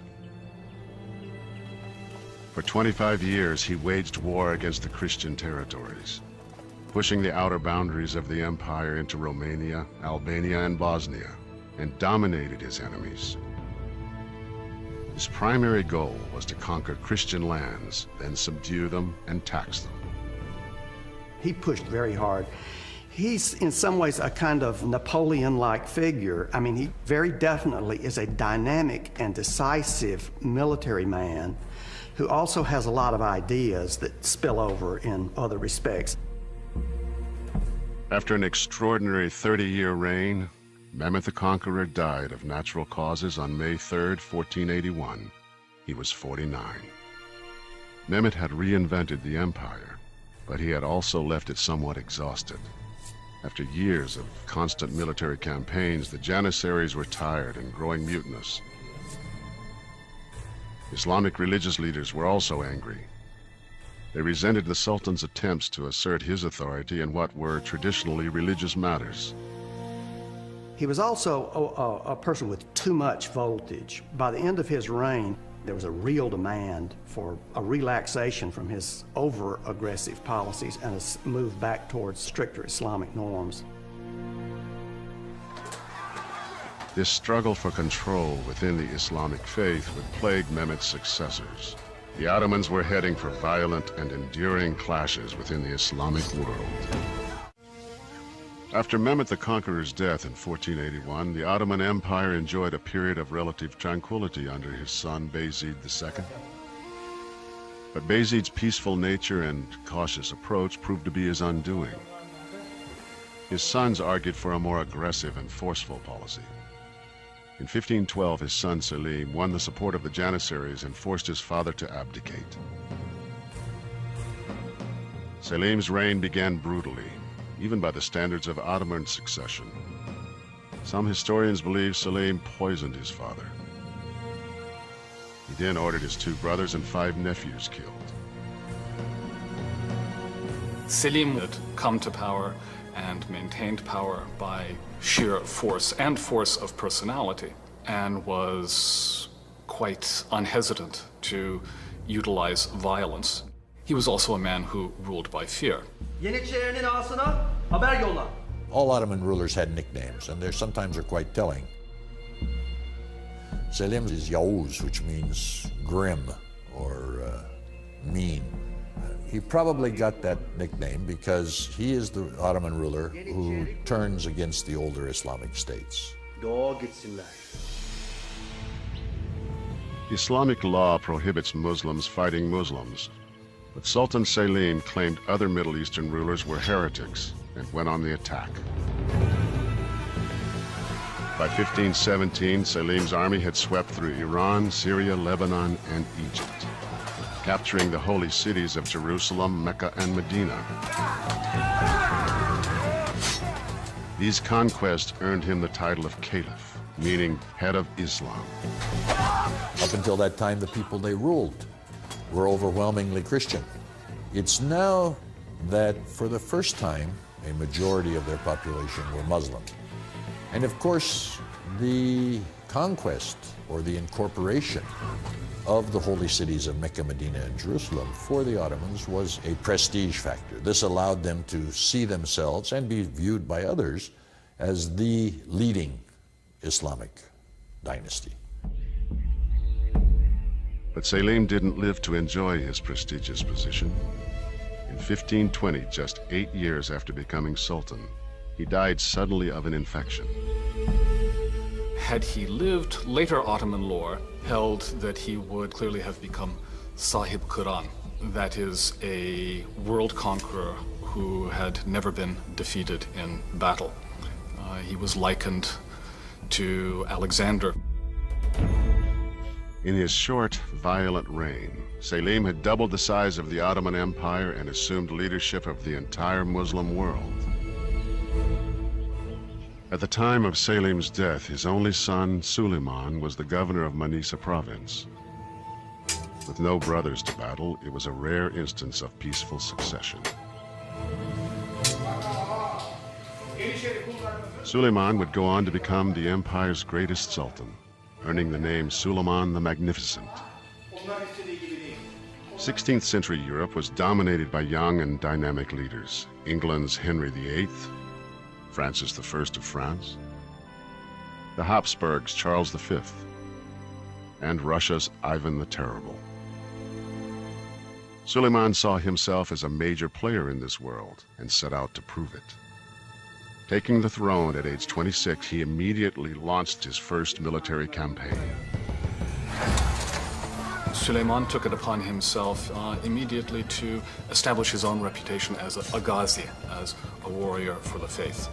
For 25 years, he waged war against the Christian territories, pushing the outer boundaries of the empire into Romania, Albania, and Bosnia, and dominated his enemies. His primary goal was to conquer Christian lands, then subdue them and tax them. He pushed very hard. He's in some ways a kind of Napoleon-like figure. I mean, he very definitely is a dynamic and decisive military man who also has a lot of ideas that spill over in other respects. After an extraordinary 30-year reign, Mehmet the Conqueror died of natural causes on May 3rd, 1481. He was 49. Mehmet had reinvented the empire, but he had also left it somewhat exhausted. After years of constant military campaigns, the Janissaries were tired and growing mutinous. Islamic religious leaders were also angry. They resented the Sultan's attempts to assert his authority in what were traditionally religious matters. He was also a person with too much voltage. By the end of his reign, there was a real demand for a relaxation from his over-aggressive policies and a move back towards stricter Islamic norms. This struggle for control within the Islamic faith would plague Mehmet's successors. The Ottomans were heading for violent and enduring clashes within the Islamic world. After Mehmet the Conqueror's death in 1481, the Ottoman Empire enjoyed a period of relative tranquility under his son Bayezid II. But Bayezid's peaceful nature and cautious approach proved to be his undoing. His sons argued for a more aggressive and forceful policy. In 1512, his son Selim won the support of the Janissaries and forced his father to abdicate. Selim's reign began brutally, even by the standards of Ottoman succession. Some historians believe Selim poisoned his father. He then ordered his 2 brothers and 5 nephews killed. Selim had come to power and maintained power by sheer force and force of personality, and was quite unhesitant to utilize violence. He was also a man who ruled by fear. All Ottoman rulers had nicknames, and they sometimes are quite telling. Selim is Yavuz, which means grim or mean. He probably got that nickname because he is the Ottoman ruler who turns against the older Islamic states. Islamic law prohibits Muslims fighting Muslims, but Sultan Selim claimed other Middle Eastern rulers were heretics and went on the attack. By 1517, Selim's army had swept through Iran, Syria, Lebanon, and Egypt, capturing the holy cities of Jerusalem, Mecca, and Medina. These conquests earned him the title of Caliph, meaning head of Islam. Up until that time, the people they ruled were overwhelmingly Christian. It's now that, for the first time, a majority of their population were Muslim. And of course, the conquest or the incorporation of the holy cities of Mecca, Medina, and Jerusalem for the Ottomans was a prestige factor. This allowed them to see themselves and be viewed by others as the leading Islamic dynasty. But Selim didn't live to enjoy his prestigious position. In 1520, just 8 years after becoming Sultan, he died suddenly of an infection. Had he lived, later Ottoman lore held that he would clearly have become Sahib Quran, that is, a world conqueror who had never been defeated in battle. He was likened to Alexander. In his short, violent reign, Selim had doubled the size of the Ottoman Empire and assumed leadership of the entire Muslim world. At the time of Selim's death, his only son, Suleiman, was the governor of Manisa province. With no brothers to battle, it was a rare instance of peaceful succession. Suleiman would go on to become the empire's greatest sultan, earning the name Suleiman the Magnificent. 16th century Europe was dominated by young and dynamic leaders. England's Henry VIII, Francis I of France, the Habsburgs' Charles V, and Russia's Ivan the Terrible. Suleiman saw himself as a major player in this world and set out to prove it. Taking the throne at age 26, he immediately launched his first military campaign. Suleiman took it upon himself immediately to establish his own reputation as a Ghazi, as a warrior for the faith.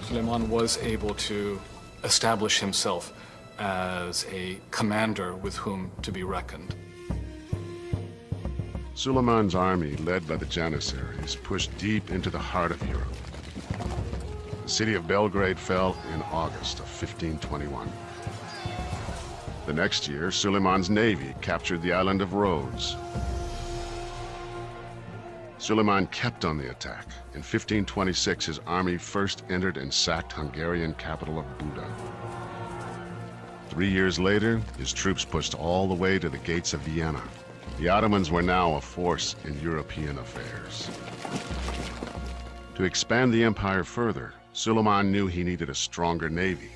Suleiman was able to establish himself as a commander with whom to be reckoned. Suleiman's army, led by the Janissaries, pushed deep into the heart of Europe. The city of Belgrade fell in August of 1521. The next year, Suleiman's navy captured the island of Rhodes. Suleiman kept on the attack. In 1526, his army first entered and sacked Hungarian capital of Buda. 3 years later, his troops pushed all the way to the gates of Vienna. The Ottomans were now a force in European affairs. To expand the empire further, Suleiman knew he needed a stronger navy.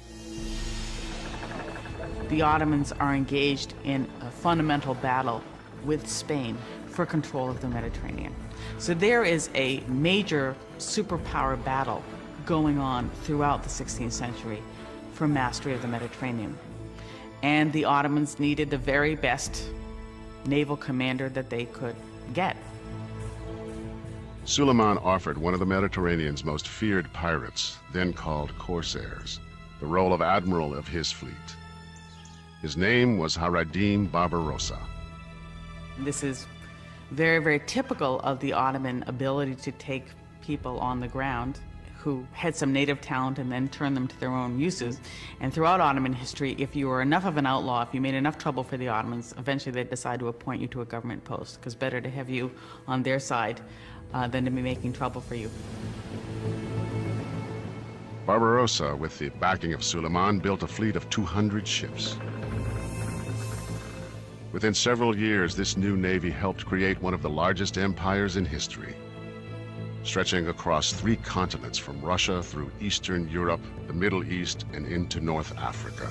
The Ottomans are engaged in a fundamental battle with Spain for control of the Mediterranean. So there is a major superpower battle going on throughout the 16th century for mastery of the Mediterranean. And the Ottomans needed the very best naval commander that they could get. Suleiman offered one of the Mediterranean's most feared pirates, then called corsairs, the role of admiral of his fleet. His name was Hayreddin Barbarossa. This is very, very typical of the Ottoman ability to take people on the ground who had some native talent and then turn them to their own uses. And throughout Ottoman history, if you were enough of an outlaw, if you made enough trouble for the Ottomans, eventually they'd decide to appoint you to a government post, because better to have you on their side than to be making trouble for you. Barbarossa, with the backing of Suleiman, built a fleet of 200 ships. Within several years, this new navy helped create one of the largest empires in history, stretching across 3 continents from Russia through Eastern Europe, the Middle East, and into North Africa.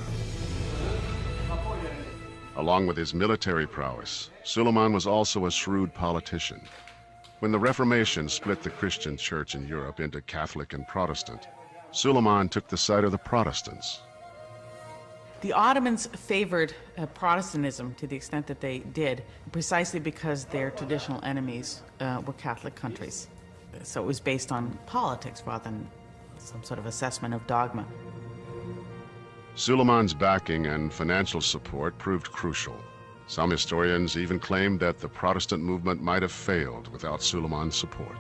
Along with his military prowess, Suleiman was also a shrewd politician. When the Reformation split the Christian church in Europe into Catholic and Protestant, Suleiman took the side of the Protestants. The Ottomans favored Protestantism to the extent that they did, precisely because their traditional enemies were Catholic countries. So it was based on politics rather than some sort of assessment of dogma. Suleiman's backing and financial support proved crucial. Some historians even claimed that the Protestant movement might have failed without Suleiman's support.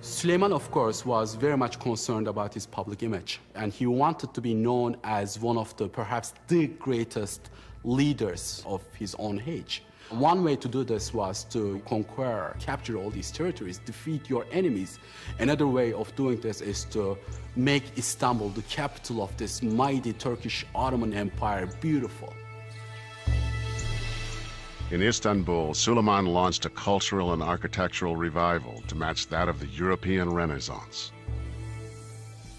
Suleiman, of course, was very much concerned about his public image, and he wanted to be known as one of the, perhaps the greatest leaders of his own age. One way to do this was to conquer, capture all these territories, defeat your enemies. Another way of doing this is to make Istanbul, the capital of this mighty Turkish Ottoman Empire, beautiful. In Istanbul, Suleiman launched a cultural and architectural revival to match that of the European Renaissance.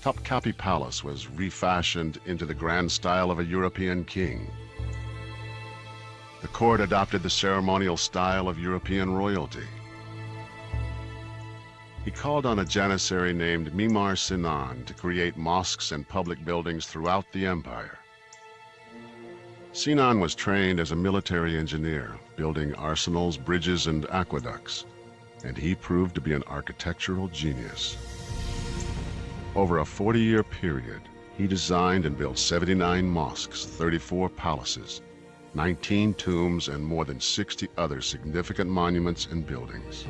Topkapi Palace was refashioned into the grand style of a European king. The court adopted the ceremonial style of European royalty. He called on a janissary named Mimar Sinan to create mosques and public buildings throughout the empire. Sinan was trained as a military engineer, building arsenals, bridges, and aqueducts, and he proved to be an architectural genius. Over a 40-year period, he designed and built 79 mosques, 34 palaces, 19 tombs, and more than 60 other significant monuments and buildings.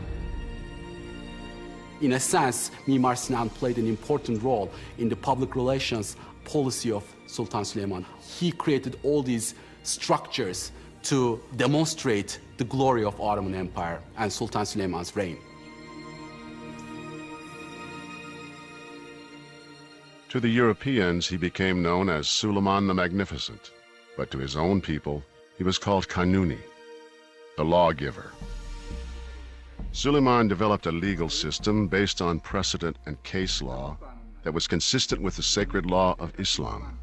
In a sense, Mimar Sinan played an important role in the public relations policy of Sultan Süleyman. He created all these structures to demonstrate the glory of Ottoman Empire and Sultan Süleyman's reign. To the Europeans, he became known as Suleiman the Magnificent, but to his own people, he was called Kanuni, the lawgiver. Suleiman developed a legal system based on precedent and case law that was consistent with the sacred law of Islam.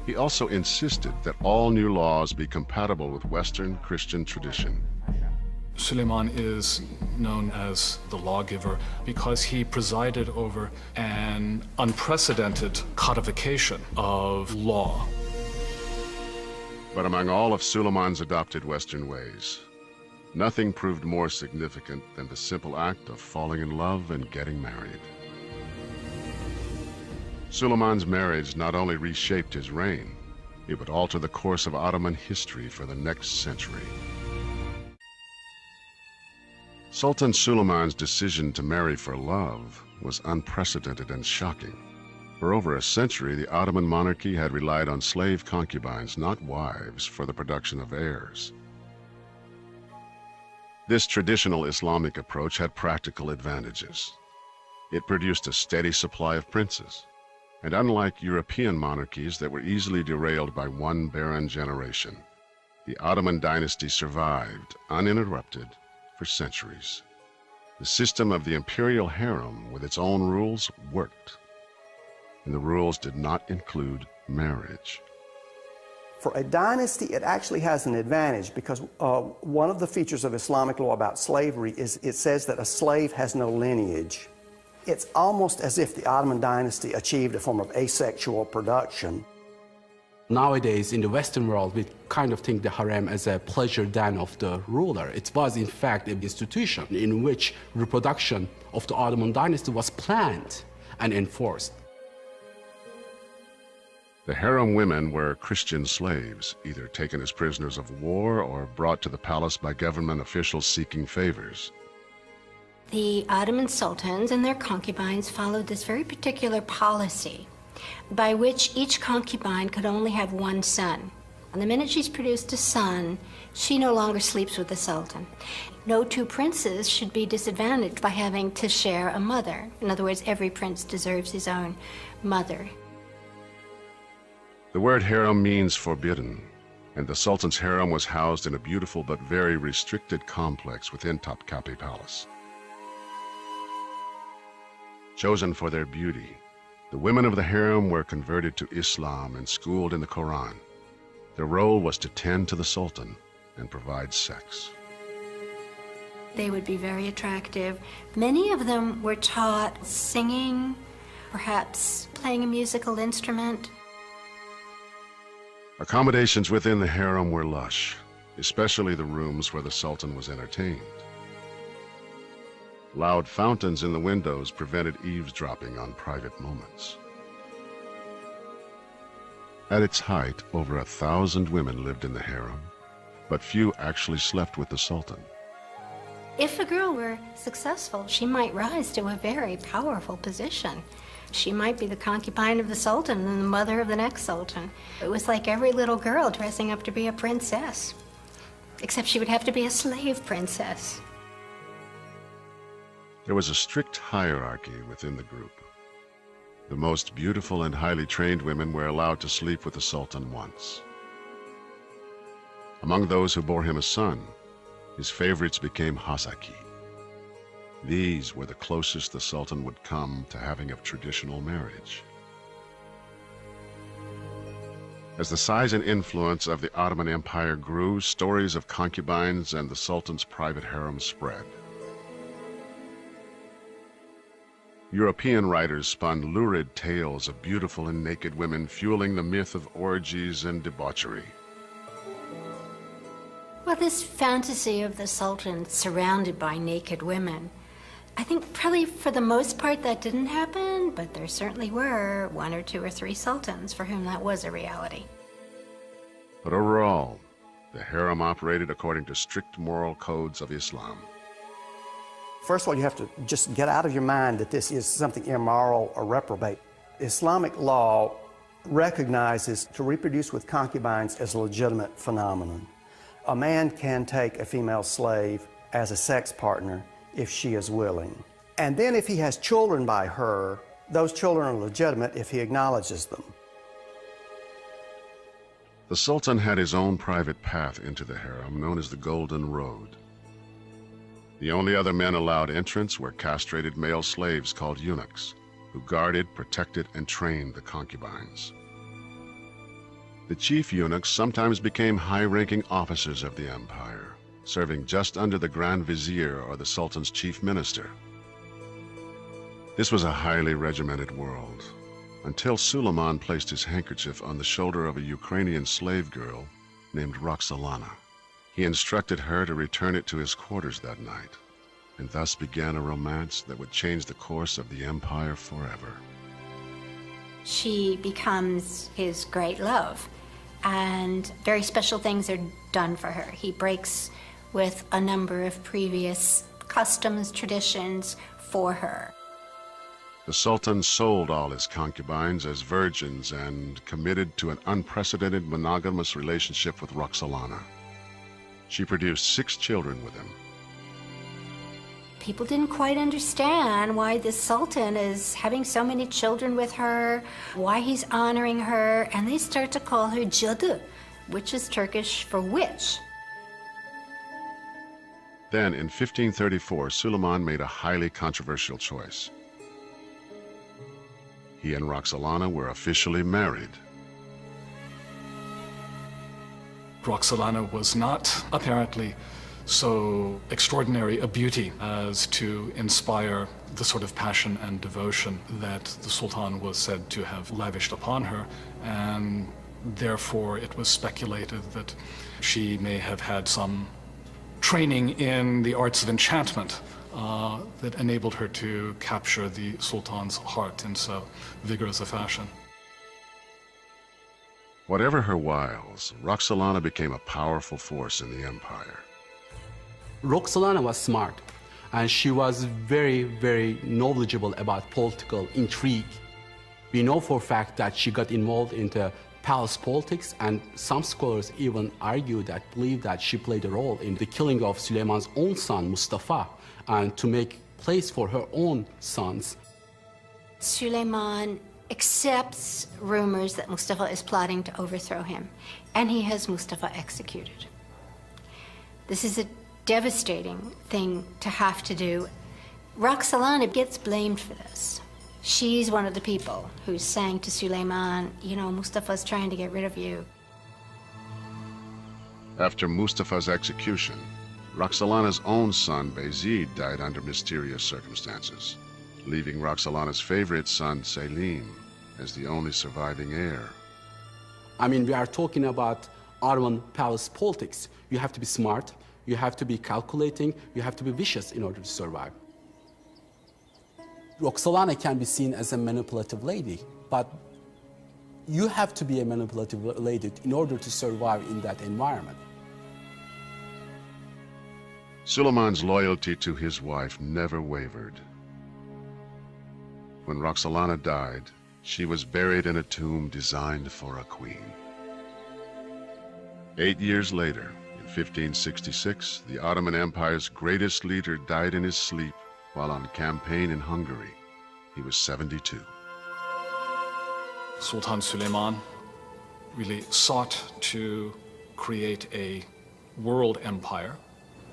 He also insisted that all new laws be compatible with Western Christian tradition. Suleiman is known as the lawgiver because he presided over an unprecedented codification of law. But among all of Suleiman's adopted Western ways, nothing proved more significant than the simple act of falling in love and getting married. Suleiman's marriage not only reshaped his reign, it would alter the course of Ottoman history for the next century. Sultan Suleiman's decision to marry for love was unprecedented and shocking. For over a century, the Ottoman monarchy had relied on slave concubines, not wives, for the production of heirs. This traditional Islamic approach had practical advantages. It produced a steady supply of princes, and unlike European monarchies that were easily derailed by one barren generation, the Ottoman dynasty survived, uninterrupted, for centuries. The system of the imperial harem, with its own rules, worked. And the rules did not include marriage. For a dynasty, it actually has an advantage because one of the features of Islamic law about slavery is it says that a slave has no lineage. It's almost as if the Ottoman dynasty achieved a form of asexual production. Nowadays, in the Western world, we kind of think the harem as a pleasure den of the ruler. It was, in fact, an institution in which reproduction of the Ottoman dynasty was planned and enforced. The harem women were Christian slaves, either taken as prisoners of war or brought to the palace by government officials seeking favors. The Ottoman sultans and their concubines followed this very particular policy by which each concubine could only have one son. And the minute she's produced a son, she no longer sleeps with the sultan. No two princes should be disadvantaged by having to share a mother. In other words, every prince deserves his own mother. The word harem means forbidden, and the Sultan's harem was housed in a beautiful but very restricted complex within Topkapi Palace. Chosen for their beauty, the women of the harem were converted to Islam and schooled in the Quran. Their role was to tend to the Sultan and provide sex. They would be very attractive. Many of them were taught singing, perhaps playing a musical instrument. Accommodations within the harem were lush, especially the rooms where the Sultan was entertained. Loud fountains in the windows prevented eavesdropping on private moments. At its height, over 1,000 women lived in the harem, but few actually slept with the Sultan. If a girl were successful, she might rise to a very powerful position. She might be the concubine of the Sultan and the mother of the next Sultan. It was like every little girl dressing up to be a princess, except she would have to be a slave princess. There was a strict hierarchy within the group. The most beautiful and highly trained women were allowed to sleep with the Sultan once. Among those who bore him a son, his favorites became Hasaki. These were the closest the Sultan would come to having a traditional marriage. As the size and influence of the Ottoman Empire grew, stories of concubines and the Sultan's private harem spread. European writers spun lurid tales of beautiful and naked women, fueling the myth of orgies and debauchery. Well, this fantasy of the Sultan surrounded by naked women, I think probably for the most part that didn't happen, but there certainly were 1 or 2 or 3 sultans for whom that was a reality. But overall, the harem operated according to strict moral codes of Islam. First of all, you have to just get out of your mind that this is something immoral or reprobate. Islamic law recognizes to reproduce with concubines as a legitimate phenomenon. A man can take a female slave as a sex partner if she is willing. And then if he has children by her, those children are legitimate if he acknowledges them. The Sultan had his own private path into the harem, known as the Golden Road. The only other men allowed entrance were castrated male slaves called eunuchs, who guarded, protected, and trained the concubines. The chief eunuchs sometimes became high-ranking officers of the empire, serving just under the Grand Vizier or the Sultan's chief minister. This was a highly regimented world, until Suleiman placed his handkerchief on the shoulder of a Ukrainian slave girl named Roxolana. He instructed her to return it to his quarters that night, and thus began a romance that would change the course of the empire forever. She becomes his great love, and very special things are done for her. He breaks with a number of previous customs, traditions for her. The Sultan sold all his concubines as virgins and committed to an unprecedented monogamous relationship with Roxolana. She produced 6 children with him. People didn't quite understand why this Sultan is having so many children with her, why he's honoring her, and they start to call her Cadı, which is Turkish for witch. Then, in 1534, Suleiman made a highly controversial choice. He and Roxolana were officially married. Roxolana was not apparently so extraordinary a beauty as to inspire the sort of passion and devotion that the Sultan was said to have lavished upon her, and therefore it was speculated that she may have had some training in the arts of enchantment that enabled her to capture the Sultan's heart in so vigorous a fashion. Whatever her wiles, Roxolana became a powerful force in the empire. Roxolana was smart, and she was very, very knowledgeable about political intrigue. We know for a fact that she got involved into palace politics, and some scholars even believe that she played a role in the killing of Süleyman's own son, Mustafa, and to make place for her own sons. Süleyman accepts rumors that Mustafa is plotting to overthrow him, and he has Mustafa executed. This is a devastating thing to have to do. Roxolana gets blamed for this. She's one of the people who's saying to Süleyman, you know, Mustafa's trying to get rid of you. After Mustafa's execution, Roxolana's own son, Bayezid, died under mysterious circumstances, leaving Roxolana's favorite son, Selim, as the only surviving heir. I mean, we are talking about Ottoman palace politics. You have to be smart, you have to be calculating, you have to be vicious in order to survive. Roxolana can be seen as a manipulative lady, but you have to be a manipulative lady in order to survive in that environment. Suleiman's loyalty to his wife never wavered. When Roxolana died, she was buried in a tomb designed for a queen. 8 years later, in 1566, the Ottoman Empire's greatest leader died in his sleep while on campaign in Hungary. He was 72. Sultan Süleyman really sought to create a world empire.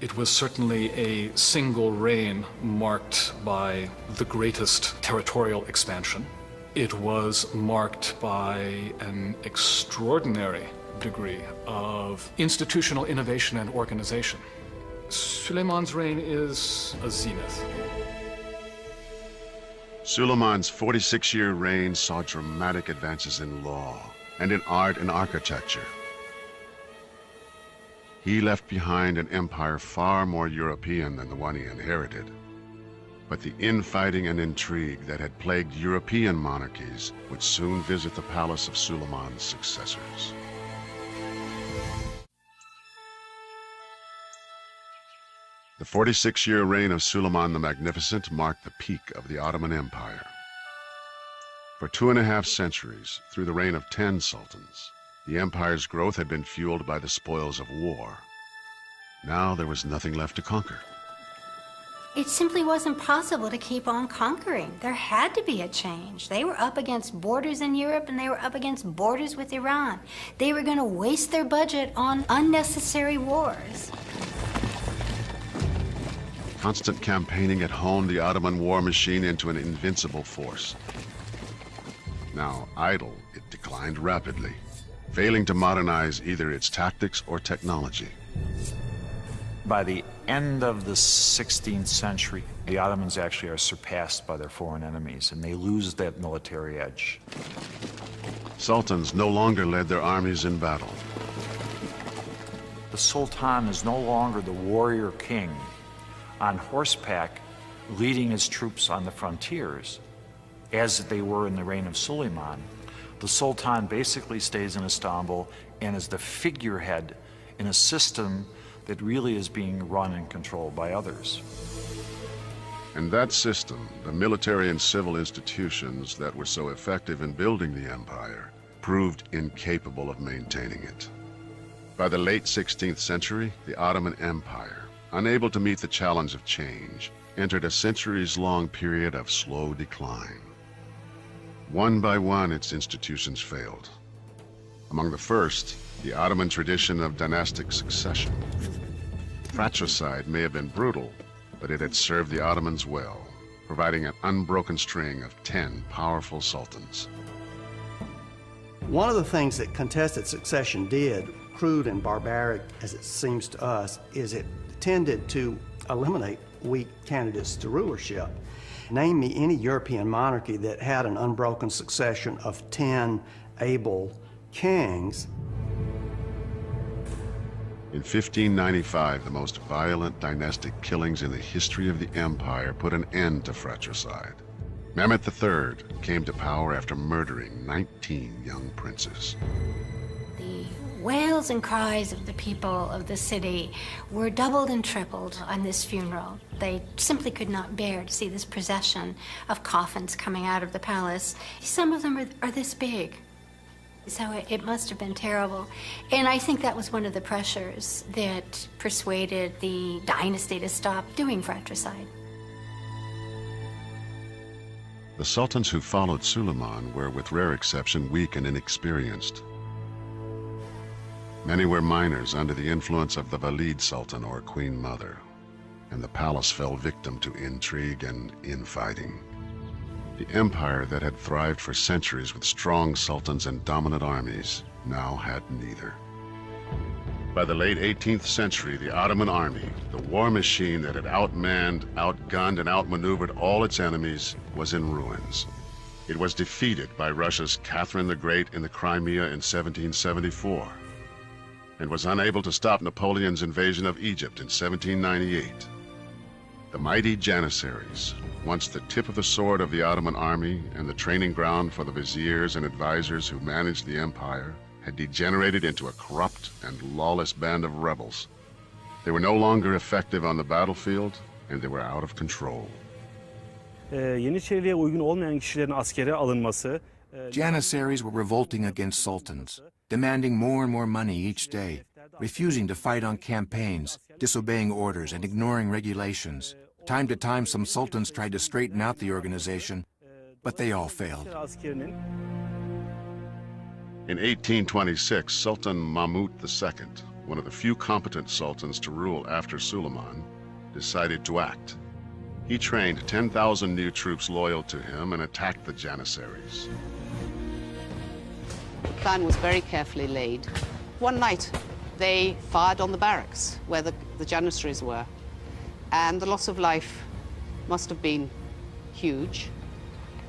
It was certainly a single reign marked by the greatest territorial expansion. It was marked by an extraordinary degree of institutional innovation and organization. Süleyman's reign is a zenith. Suleiman's 46-year reign saw dramatic advances in law and in art and architecture. He left behind an empire far more European than the one he inherited. But the infighting and intrigue that had plagued European monarchies would soon visit the palace of Suleiman's successors. The 46-year reign of Suleiman the Magnificent marked the peak of the Ottoman Empire. For 2.5 centuries, through the reign of 10 sultans, the empire's growth had been fueled by the spoils of war. Now there was nothing left to conquer. It simply wasn't possible to keep on conquering. There had to be a change. They were up against borders in Europe, and they were up against borders with Iran. They were going to waste their budget on unnecessary wars. Constant campaigning had honed the Ottoman war machine into an invincible force. Now idle, it declined rapidly, failing to modernize either its tactics or technology. By the end of the 16th century, the Ottomans actually are surpassed by their foreign enemies, and they lose that military edge. Sultans no longer led their armies in battle. The Sultan is no longer the warrior king on horseback leading his troops on the frontiers, as they were in the reign of Suleiman. The Sultan basically stays in Istanbul and is the figurehead in a system that really is being run and controlled by others. And that system, the military and civil institutions that were so effective in building the empire, proved incapable of maintaining it. By the late 16th century, the Ottoman Empire, unable to meet the challenge of change, entered a centuries-long period of slow decline. One by one, its institutions failed. Among the first, the Ottoman tradition of dynastic succession. Fratricide may have been brutal, but it had served the Ottomans well, providing an unbroken string of 10 powerful sultans. One of the things that contested succession did, crude and barbaric as it seems to us, is it tended to eliminate weak candidates to rulership. Name me any European monarchy that had an unbroken succession of 10 able kings. In 1595, the most violent dynastic killings in the history of the empire put an end to fratricide. Mehmet III came to power after murdering 19 young princes. The wails and cries of the people of the city were doubled and tripled on this funeral. They simply could not bear to see this procession of coffins coming out of the palace. Some of them are this big. So it must have been terrible. And I think that was one of the pressures that persuaded the dynasty to stop doing fratricide. The sultans who followed Suleiman were, with rare exception, weak and inexperienced. Many were minors under the influence of the Valid Sultan or Queen Mother, and the palace fell victim to intrigue and infighting. The empire that had thrived for centuries with strong sultans and dominant armies now had neither. By the late 18th century, the Ottoman army, the war machine that had outmanned, outgunned, and outmaneuvered all its enemies, was in ruins. It was defeated by Russia's Catherine the Great in the Crimea in 1774, and was unable to stop Napoleon's invasion of Egypt in 1798. The mighty Janissaries, once the tip of the sword of the Ottoman army and the training ground for the viziers and advisors who managed the empire, had degenerated into a corrupt and lawless band of rebels. They were no longer effective on the battlefield, and they were out of control. Yeniçeriliğe uygun olmayan kişilerin askere alınması. Janissaries were revolting against sultans, demanding more and more money each day, refusing to fight on campaigns, disobeying orders, and ignoring regulations. Time to time, some sultans tried to straighten out the organization, but they all failed. In 1826, Sultan Mahmud II, one of the few competent sultans to rule after Suleiman, decided to act. He trained 10,000 new troops loyal to him and attacked the Janissaries. The plan was very carefully laid. One night, they fired on the barracks where the Janissaries were, and the loss of life must have been huge.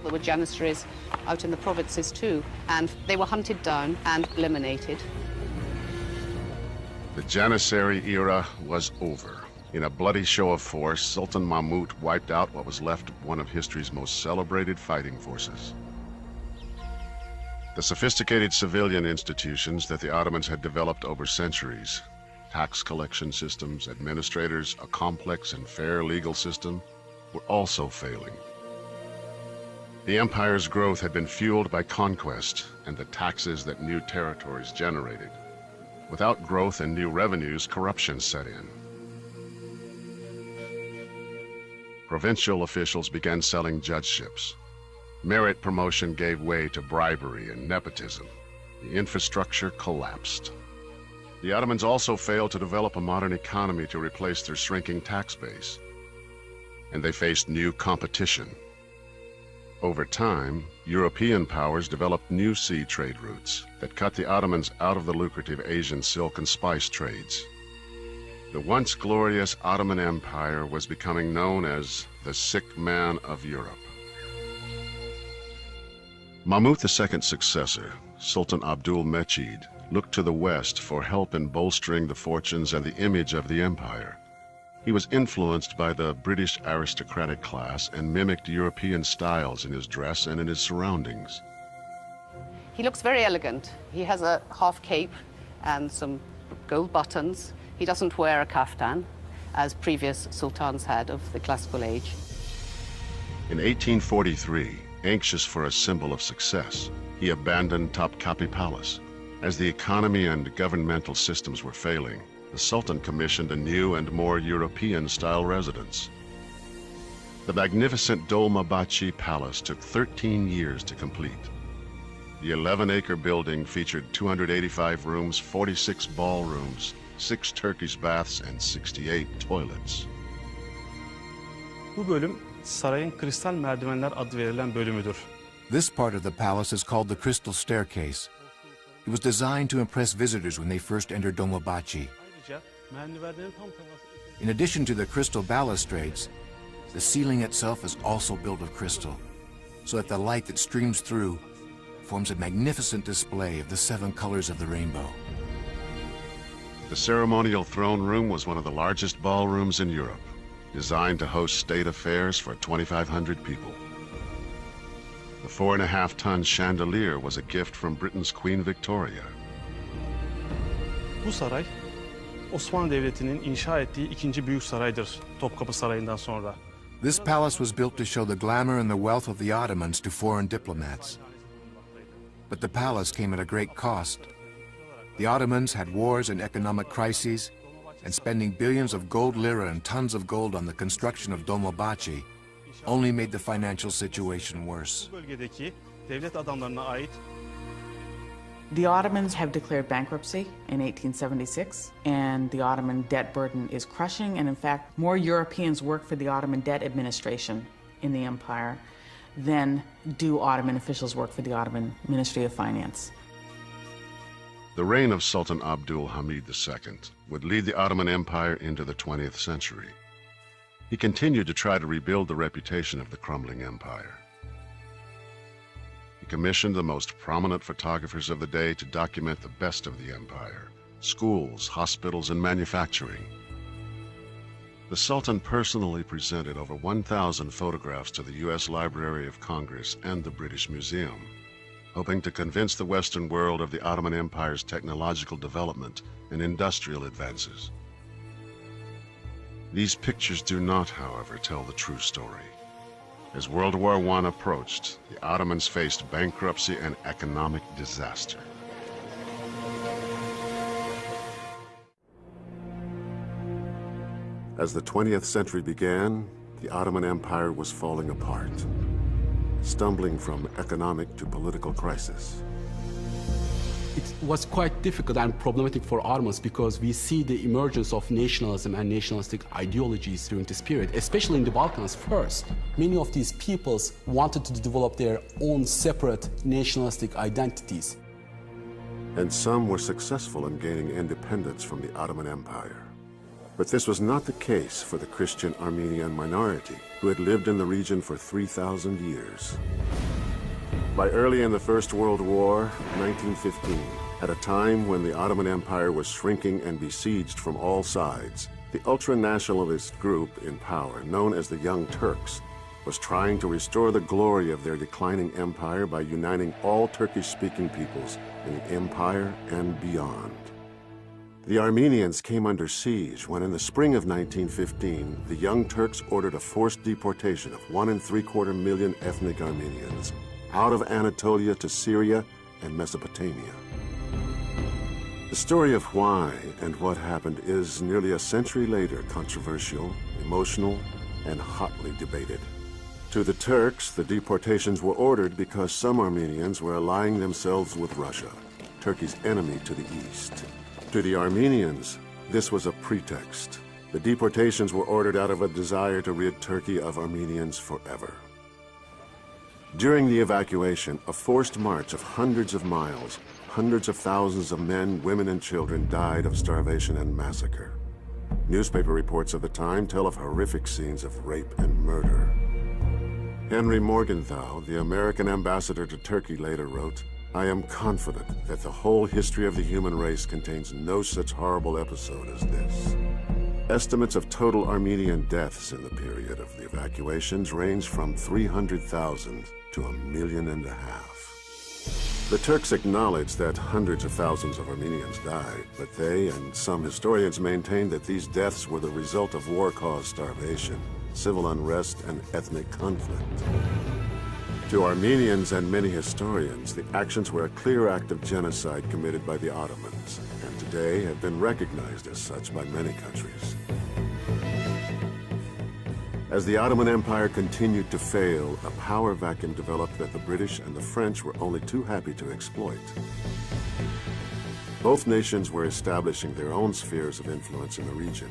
There were Janissaries out in the provinces too, and they were hunted down and eliminated. The Janissary era was over. In a bloody show of force, Sultan Mahmud wiped out what was left of one of history's most celebrated fighting forces. The sophisticated civilian institutions that the Ottomans had developed over centuries, tax collection systems, administrators, a complex and fair legal system, were also failing. The empire's growth had been fueled by conquest and the taxes that new territories generated. Without growth and new revenues, corruption set in. Provincial officials began selling judgeships. Merit promotion gave way to bribery and nepotism. The infrastructure collapsed. The Ottomans also failed to develop a modern economy to replace their shrinking tax base. And they faced new competition. Over time, European powers developed new sea trade routes that cut the Ottomans out of the lucrative Asian silk and spice trades. The once glorious Ottoman Empire was becoming known as the sick man of Europe. Mahmud II's successor, Sultan Abdul Mejid, looked to the West for help in bolstering the fortunes and the image of the empire. He was influenced by the British aristocratic class and mimicked European styles in his dress and in his surroundings. He looks very elegant. He has a half cape and some gold buttons. He doesn't wear a kaftan, as previous sultans had of the classical age. In 1843, anxious for a symbol of success, he abandoned Topkapi Palace. As the economy and governmental systems were failing, the Sultan commissioned a new and more European-style residence. The magnificent Dolmabahce Palace took 13 years to complete. The 11-acre building featured 285 rooms, 46 ballrooms, 6 Turkish baths, and 68 toilets. Bu bölüm sarayın kristal merdivenler adı verilen bölümüdür. This part of the palace is called the Crystal Staircase. It was designed to impress visitors when they first entered Dolmabahce. In addition to the crystal balustrades, the ceiling itself is also built of crystal, so that the light that streams through forms a magnificent display of the 7 colors of the rainbow. The ceremonial throne room was one of the largest ballrooms in Europe, designed to host state affairs for 2,500 people. The 4.5-ton chandelier was a gift from Britain's Queen Victoria. Bu saray, Osmanlı Devleti'nin inşa ettiği ikinci büyük saraydır Topkapı Sarayı'ndan sonra. This palace was built to show the glamour and the wealth of the Ottomans to foreign diplomats. But the palace came at a great cost. The Ottomans had wars and economic crises, and spending billions of gold lira and tons of gold on the construction of Dolmabahce only made the financial situation worse. Bu bölgedeki devlet adamlarına ait The Ottomans have declared bankruptcy in 1876, and the Ottoman debt burden is crushing, and in fact, more Europeans work for the Ottoman debt administration in the empire than do Ottoman officials work for the Ottoman Ministry of Finance. The reign of Sultan Abdul Hamid II would lead the Ottoman Empire into the 20th century. He continued to try to rebuild the reputation of the crumbling empire. He commissioned the most prominent photographers of the day to document the best of the empire: schools, hospitals, and manufacturing. The Sultan personally presented over 1,000 photographs to the U.S. Library of Congress and the British Museum, hoping to convince the Western world of the Ottoman Empire's technological development and industrial advances. These pictures do not, however, tell the true story. As World War I approached, the Ottomans faced bankruptcy and economic disaster. As the 20th century began, the Ottoman Empire was falling apart, stumbling from economic to political crisis. It was quite difficult and problematic for Ottomans because we see the emergence of nationalism and nationalistic ideologies during this period, especially in the Balkans first. Many of these peoples wanted to develop their own separate nationalistic identities. And some were successful in gaining independence from the Ottoman Empire. But this was not the case for the Christian Armenian minority, who had lived in the region for 3,000 years. By early in the First World War, 1915, at a time when the Ottoman Empire was shrinking and besieged from all sides, the ultra-nationalist group in power, known as the Young Turks, was trying to restore the glory of their declining empire by uniting all Turkish-speaking peoples in the empire and beyond. The Armenians came under siege when, in the spring of 1915, the Young Turks ordered a forced deportation of 1.75 million ethnic Armenians out of Anatolia to Syria and Mesopotamia. The story of why and what happened is, nearly a century later, controversial, emotional, and hotly debated. To the Turks, the deportations were ordered because some Armenians were allying themselves with Russia, Turkey's enemy to the east. To the Armenians, this was a pretext. The deportations were ordered out of a desire to rid Turkey of Armenians forever. During the evacuation, a forced march of hundreds of miles, hundreds of thousands of men, women, and children died of starvation and massacre. Newspaper reports of the time tell of horrific scenes of rape and murder. Henry Morgenthau, the American ambassador to Turkey, later wrote, "I am confident that the whole history of the human race contains no such horrible episode as this." Estimates of total Armenian deaths in the period of the evacuations range from 300,000 to 1.5 million. The Turks acknowledged that hundreds of thousands of Armenians died, but they and some historians maintain that these deaths were the result of war-caused starvation, civil unrest, and ethnic conflict. To Armenians and many historians, the actions were a clear act of genocide committed by the Ottomans, and today have been recognized as such by many countries. As the Ottoman Empire continued to fail, a power vacuum developed that the British and the French were only too happy to exploit. Both nations were establishing their own spheres of influence in the region,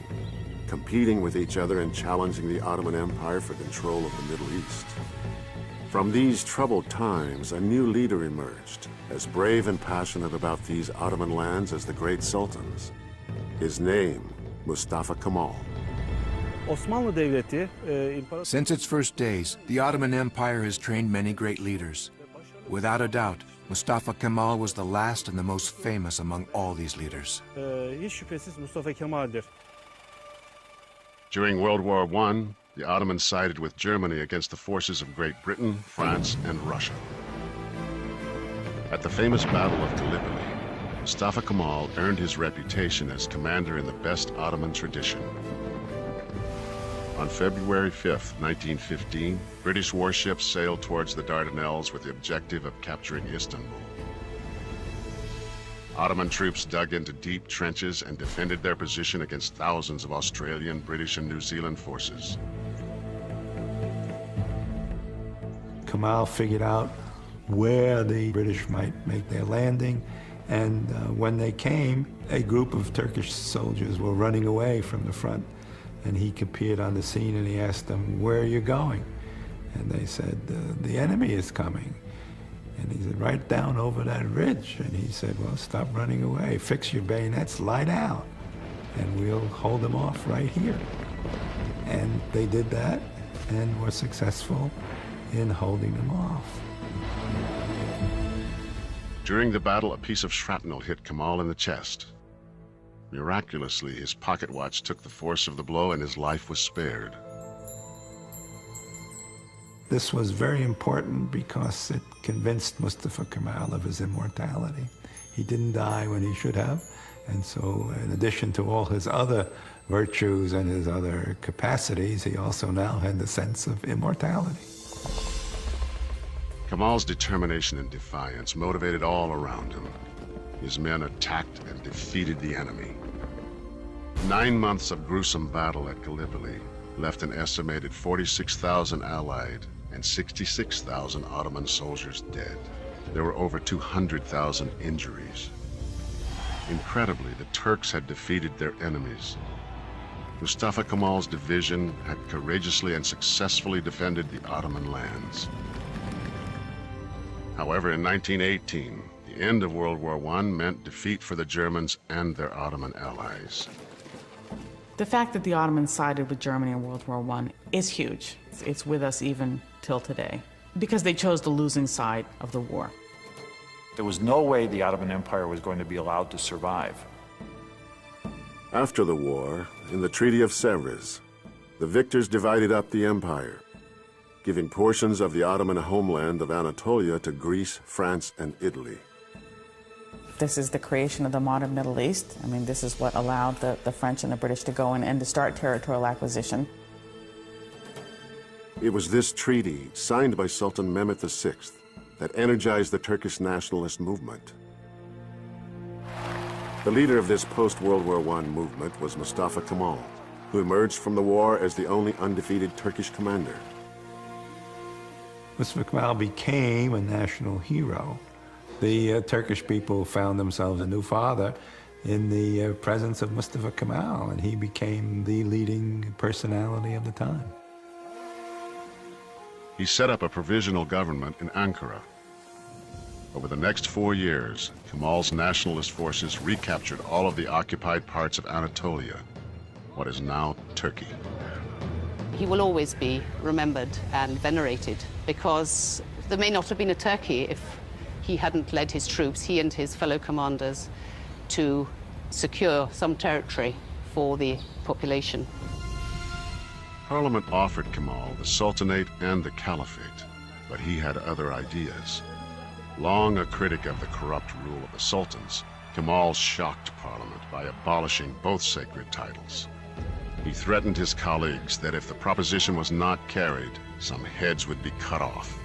competing with each other and challenging the Ottoman Empire for control of the Middle East. From these troubled times, a new leader emerged, as brave and passionate about these Ottoman lands as the great sultans. His name Mustafa Kemal. Osmanlı Devleti, Since its first days, the Ottoman Empire has trained many great leaders. Without a doubt, Mustafa Kemal was the last and the most famous among all these leaders. hiç şüphesiz Mustafa Kemal'dir. During World War I, the Ottomans sided with Germany against the forces of Great Britain, France, and Russia. At the famous Battle of Gallipoli, Mustafa Kemal earned his reputation as commander in the best Ottoman tradition. On February 5, 1915, British warships sailed towards the Dardanelles with the objective of capturing Istanbul. Ottoman troops dug into deep trenches and defended their position against thousands of Australian, British, and New Zealand forces. Kemal figured out where the British might make their landing, and when they came, a group of Turkish soldiers were running away from the front, and he appeared on the scene and he asked them, "Where are you going?" And they said, "The enemy is coming." And he said, "Right down over that ridge." And he said, "Well, stop running away. Fix your bayonets, lie down, and we'll hold them off right here." And they did that and were successful in holding them off. During the battle, a piece of shrapnel hit Kemal in the chest. Miraculously, his pocket watch took the force of the blow and his life was spared. This was very important because it convinced Mustafa Kemal of his immortality. He didn't die when he should have, and so in addition to all his other virtues and his other capacities, he also now had the sense of immortality. Kemal's determination and defiance motivated all around him. His men attacked and defeated the enemy. 9 months of gruesome battle at Gallipoli left an estimated 46,000 Allied and 66,000 Ottoman soldiers dead. There were over 200,000 injuries. Incredibly, the Turks had defeated their enemies. Mustafa Kemal's division had courageously and successfully defended the Ottoman lands. However, in 1918, the end of World War I meant defeat for the Germans and their Ottoman allies. The fact that the Ottomans sided with Germany in World War I is huge. It's with us even till today, because they chose the losing side of the war. There was no way the Ottoman Empire was going to be allowed to survive. After the war, in the Treaty of Sèvres, the victors divided up the empire, giving portions of the Ottoman homeland of Anatolia to Greece, France, and Italy. This is the creation of the modern Middle East. I mean, this is what allowed the French and the British to go in and to start territorial acquisition. It was this treaty, signed by Sultan Mehmet VI, that energized the Turkish nationalist movement. The leader of this post-World War I movement was Mustafa Kemal, who emerged from the war as the only undefeated Turkish commander. Mustafa Kemal became a national hero. The Turkish people found themselves a new father in the presence of Mustafa Kemal, and he became the leading personality of the time. He set up a provisional government in Ankara. Over the next 4 years, Kemal's nationalist forces recaptured all of the occupied parts of Anatolia, what is now Turkey. He will always be remembered and venerated because there may not have been a Turkey if he hadn't led his troops, he and his fellow commanders, to secure some territory for the population. Parliament offered Kemal the Sultanate and the Caliphate, but he had other ideas. Long a critic of the corrupt rule of the sultans, Kemal shocked Parliament by abolishing both sacred titles. He threatened his colleagues that if the proposition was not carried, some heads would be cut off.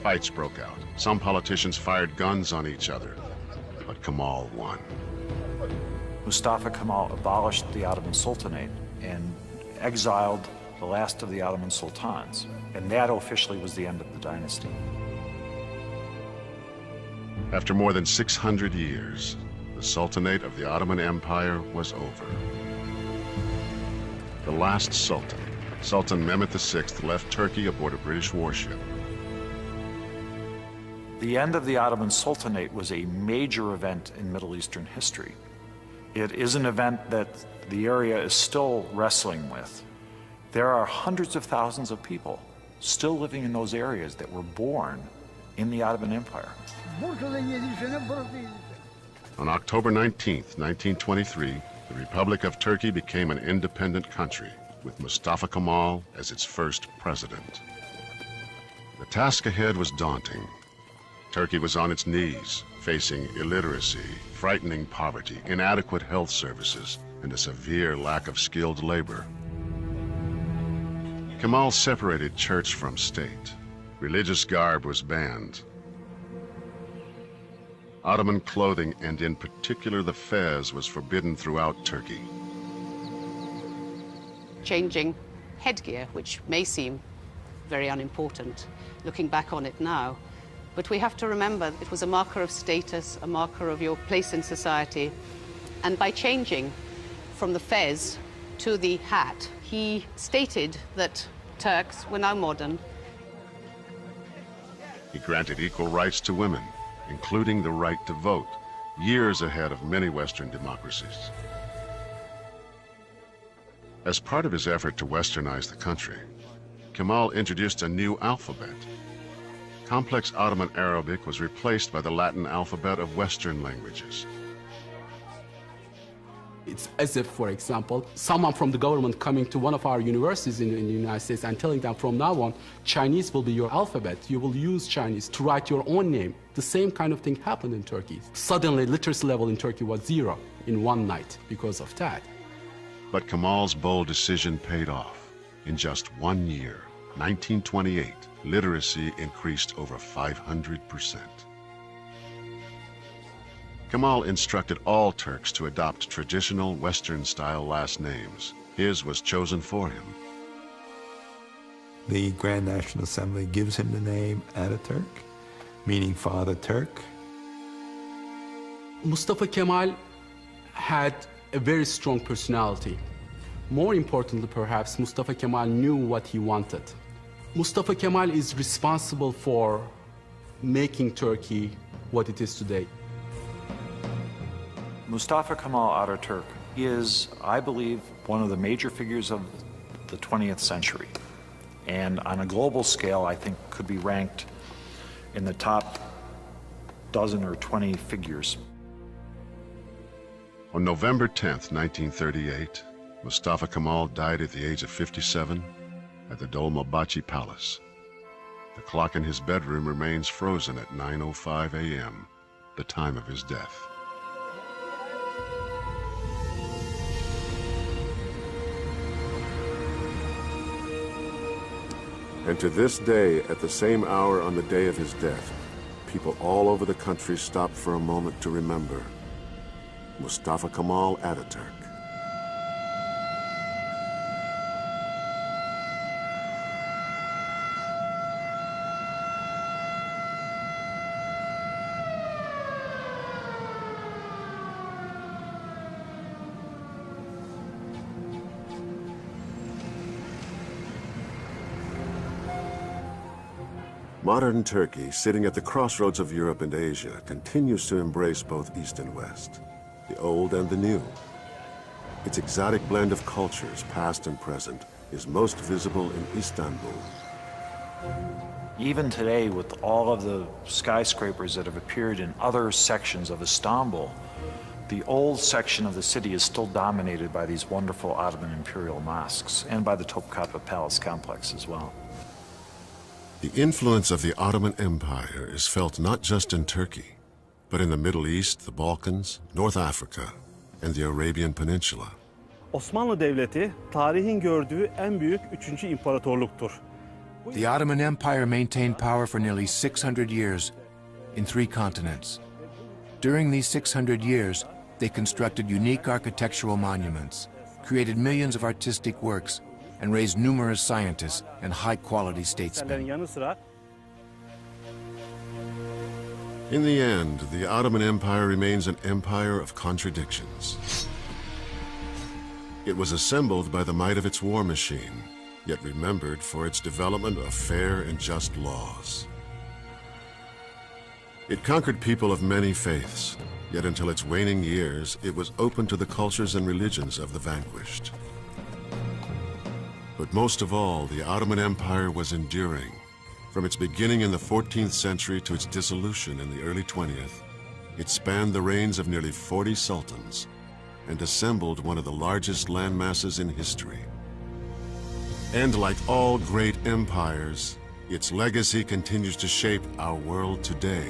Fights broke out. Some politicians fired guns on each other, but Kemal won. Mustafa Kemal abolished the Ottoman Sultanate and exiled the last of the Ottoman sultans, and that officially was the end of the dynasty. After more than 600 years, the Sultanate of the Ottoman Empire was over. The last Sultan, Sultan Mehmet VI, left Turkey aboard a British warship. The end of the Ottoman Sultanate was a major event in Middle Eastern history. It is an event that the area is still wrestling with. There are hundreds of thousands of people still living in those areas that were born in the Ottoman Empire. On October 19th, 1923, the Republic of Turkey became an independent country, with Mustafa Kemal as its first president. The task ahead was daunting. Turkey was on its knees, facing illiteracy, frightening poverty, inadequate health services, and a severe lack of skilled labor. Kemal separated church from state. Religious garb was banned. Ottoman clothing, and in particular the fez, was forbidden throughout Turkey. Changing headgear, which may seem very unimportant, looking back on it now, but we have to remember it was a marker of status, a marker of your place in society, and by changing from the fez to the hat, he stated that Turks were now modern. He granted equal rights to women, including the right to vote, years ahead of many Western democracies. As part of his effort to westernize the country, Kemal introduced a new alphabet. Complex Ottoman Arabic was replaced by the Latin alphabet of Western languages. It's as if, for example, someone from the government coming to one of our universities in the United States and telling them from now on, Chinese will be your alphabet. You will use Chinese to write your own name. The same kind of thing happened in Turkey. Suddenly, literacy level in Turkey was 0 in one night because of that. But Kemal's bold decision paid off. In just 1 year, 1928, literacy increased over 500%. Kemal instructed all Turks to adopt traditional Western-style last names. His was chosen for him. The Grand National Assembly gives him the name Ataturk, meaning Father Turk. Mustafa Kemal had a very strong personality. More importantly, perhaps, Mustafa Kemal knew what he wanted. Mustafa Kemal is responsible for making Turkey what it is today. Mustafa Kemal Ataturk is, I believe, one of the major figures of the 20th century. And on a global scale, I think could be ranked in the top dozen or 20 figures. On November 10th, 1938, Mustafa Kemal died at the age of 57 at the Dolmabahce Palace. The clock in his bedroom remains frozen at 9:05 a.m., the time of his death. And to this day, at the same hour on the day of his death, people all over the country stop for a moment to remember Mustafa Kemal Ataturk. Modern Turkey, sitting at the crossroads of Europe and Asia, continues to embrace both East and West, the old and the new. Its exotic blend of cultures, past and present, is most visible in Istanbul. Even today, with all of the skyscrapers that have appeared in other sections of Istanbul, the old section of the city is still dominated by these wonderful Ottoman imperial mosques and by the Topkapi Palace complex as well. The influence of the Ottoman Empire is felt not just in Turkey, but in the Middle East, the Balkans, North Africa, and the Arabian Peninsula. Osmanlı Devleti, tarihin gördüğü en büyük 3. imparatorluktur. The Ottoman Empire maintained power for nearly 600 years in 3 continents. During these 600 years, they constructed unique architectural monuments, created millions of artistic works, and raised numerous scientists and high-quality statesmen. In the end, the Ottoman Empire remains an empire of contradictions. It was assembled by the might of its war machine, yet remembered for its development of fair and just laws. It conquered people of many faiths, Yet until its waning years, it was open to the cultures and religions of the vanquished. But most of all, the Ottoman Empire was enduring. From its beginning in the 14th century to its dissolution in the early 20th, it spanned the reigns of nearly 40 sultans and assembled one of the largest landmasses in history. And like all great empires, its legacy continues to shape our world today.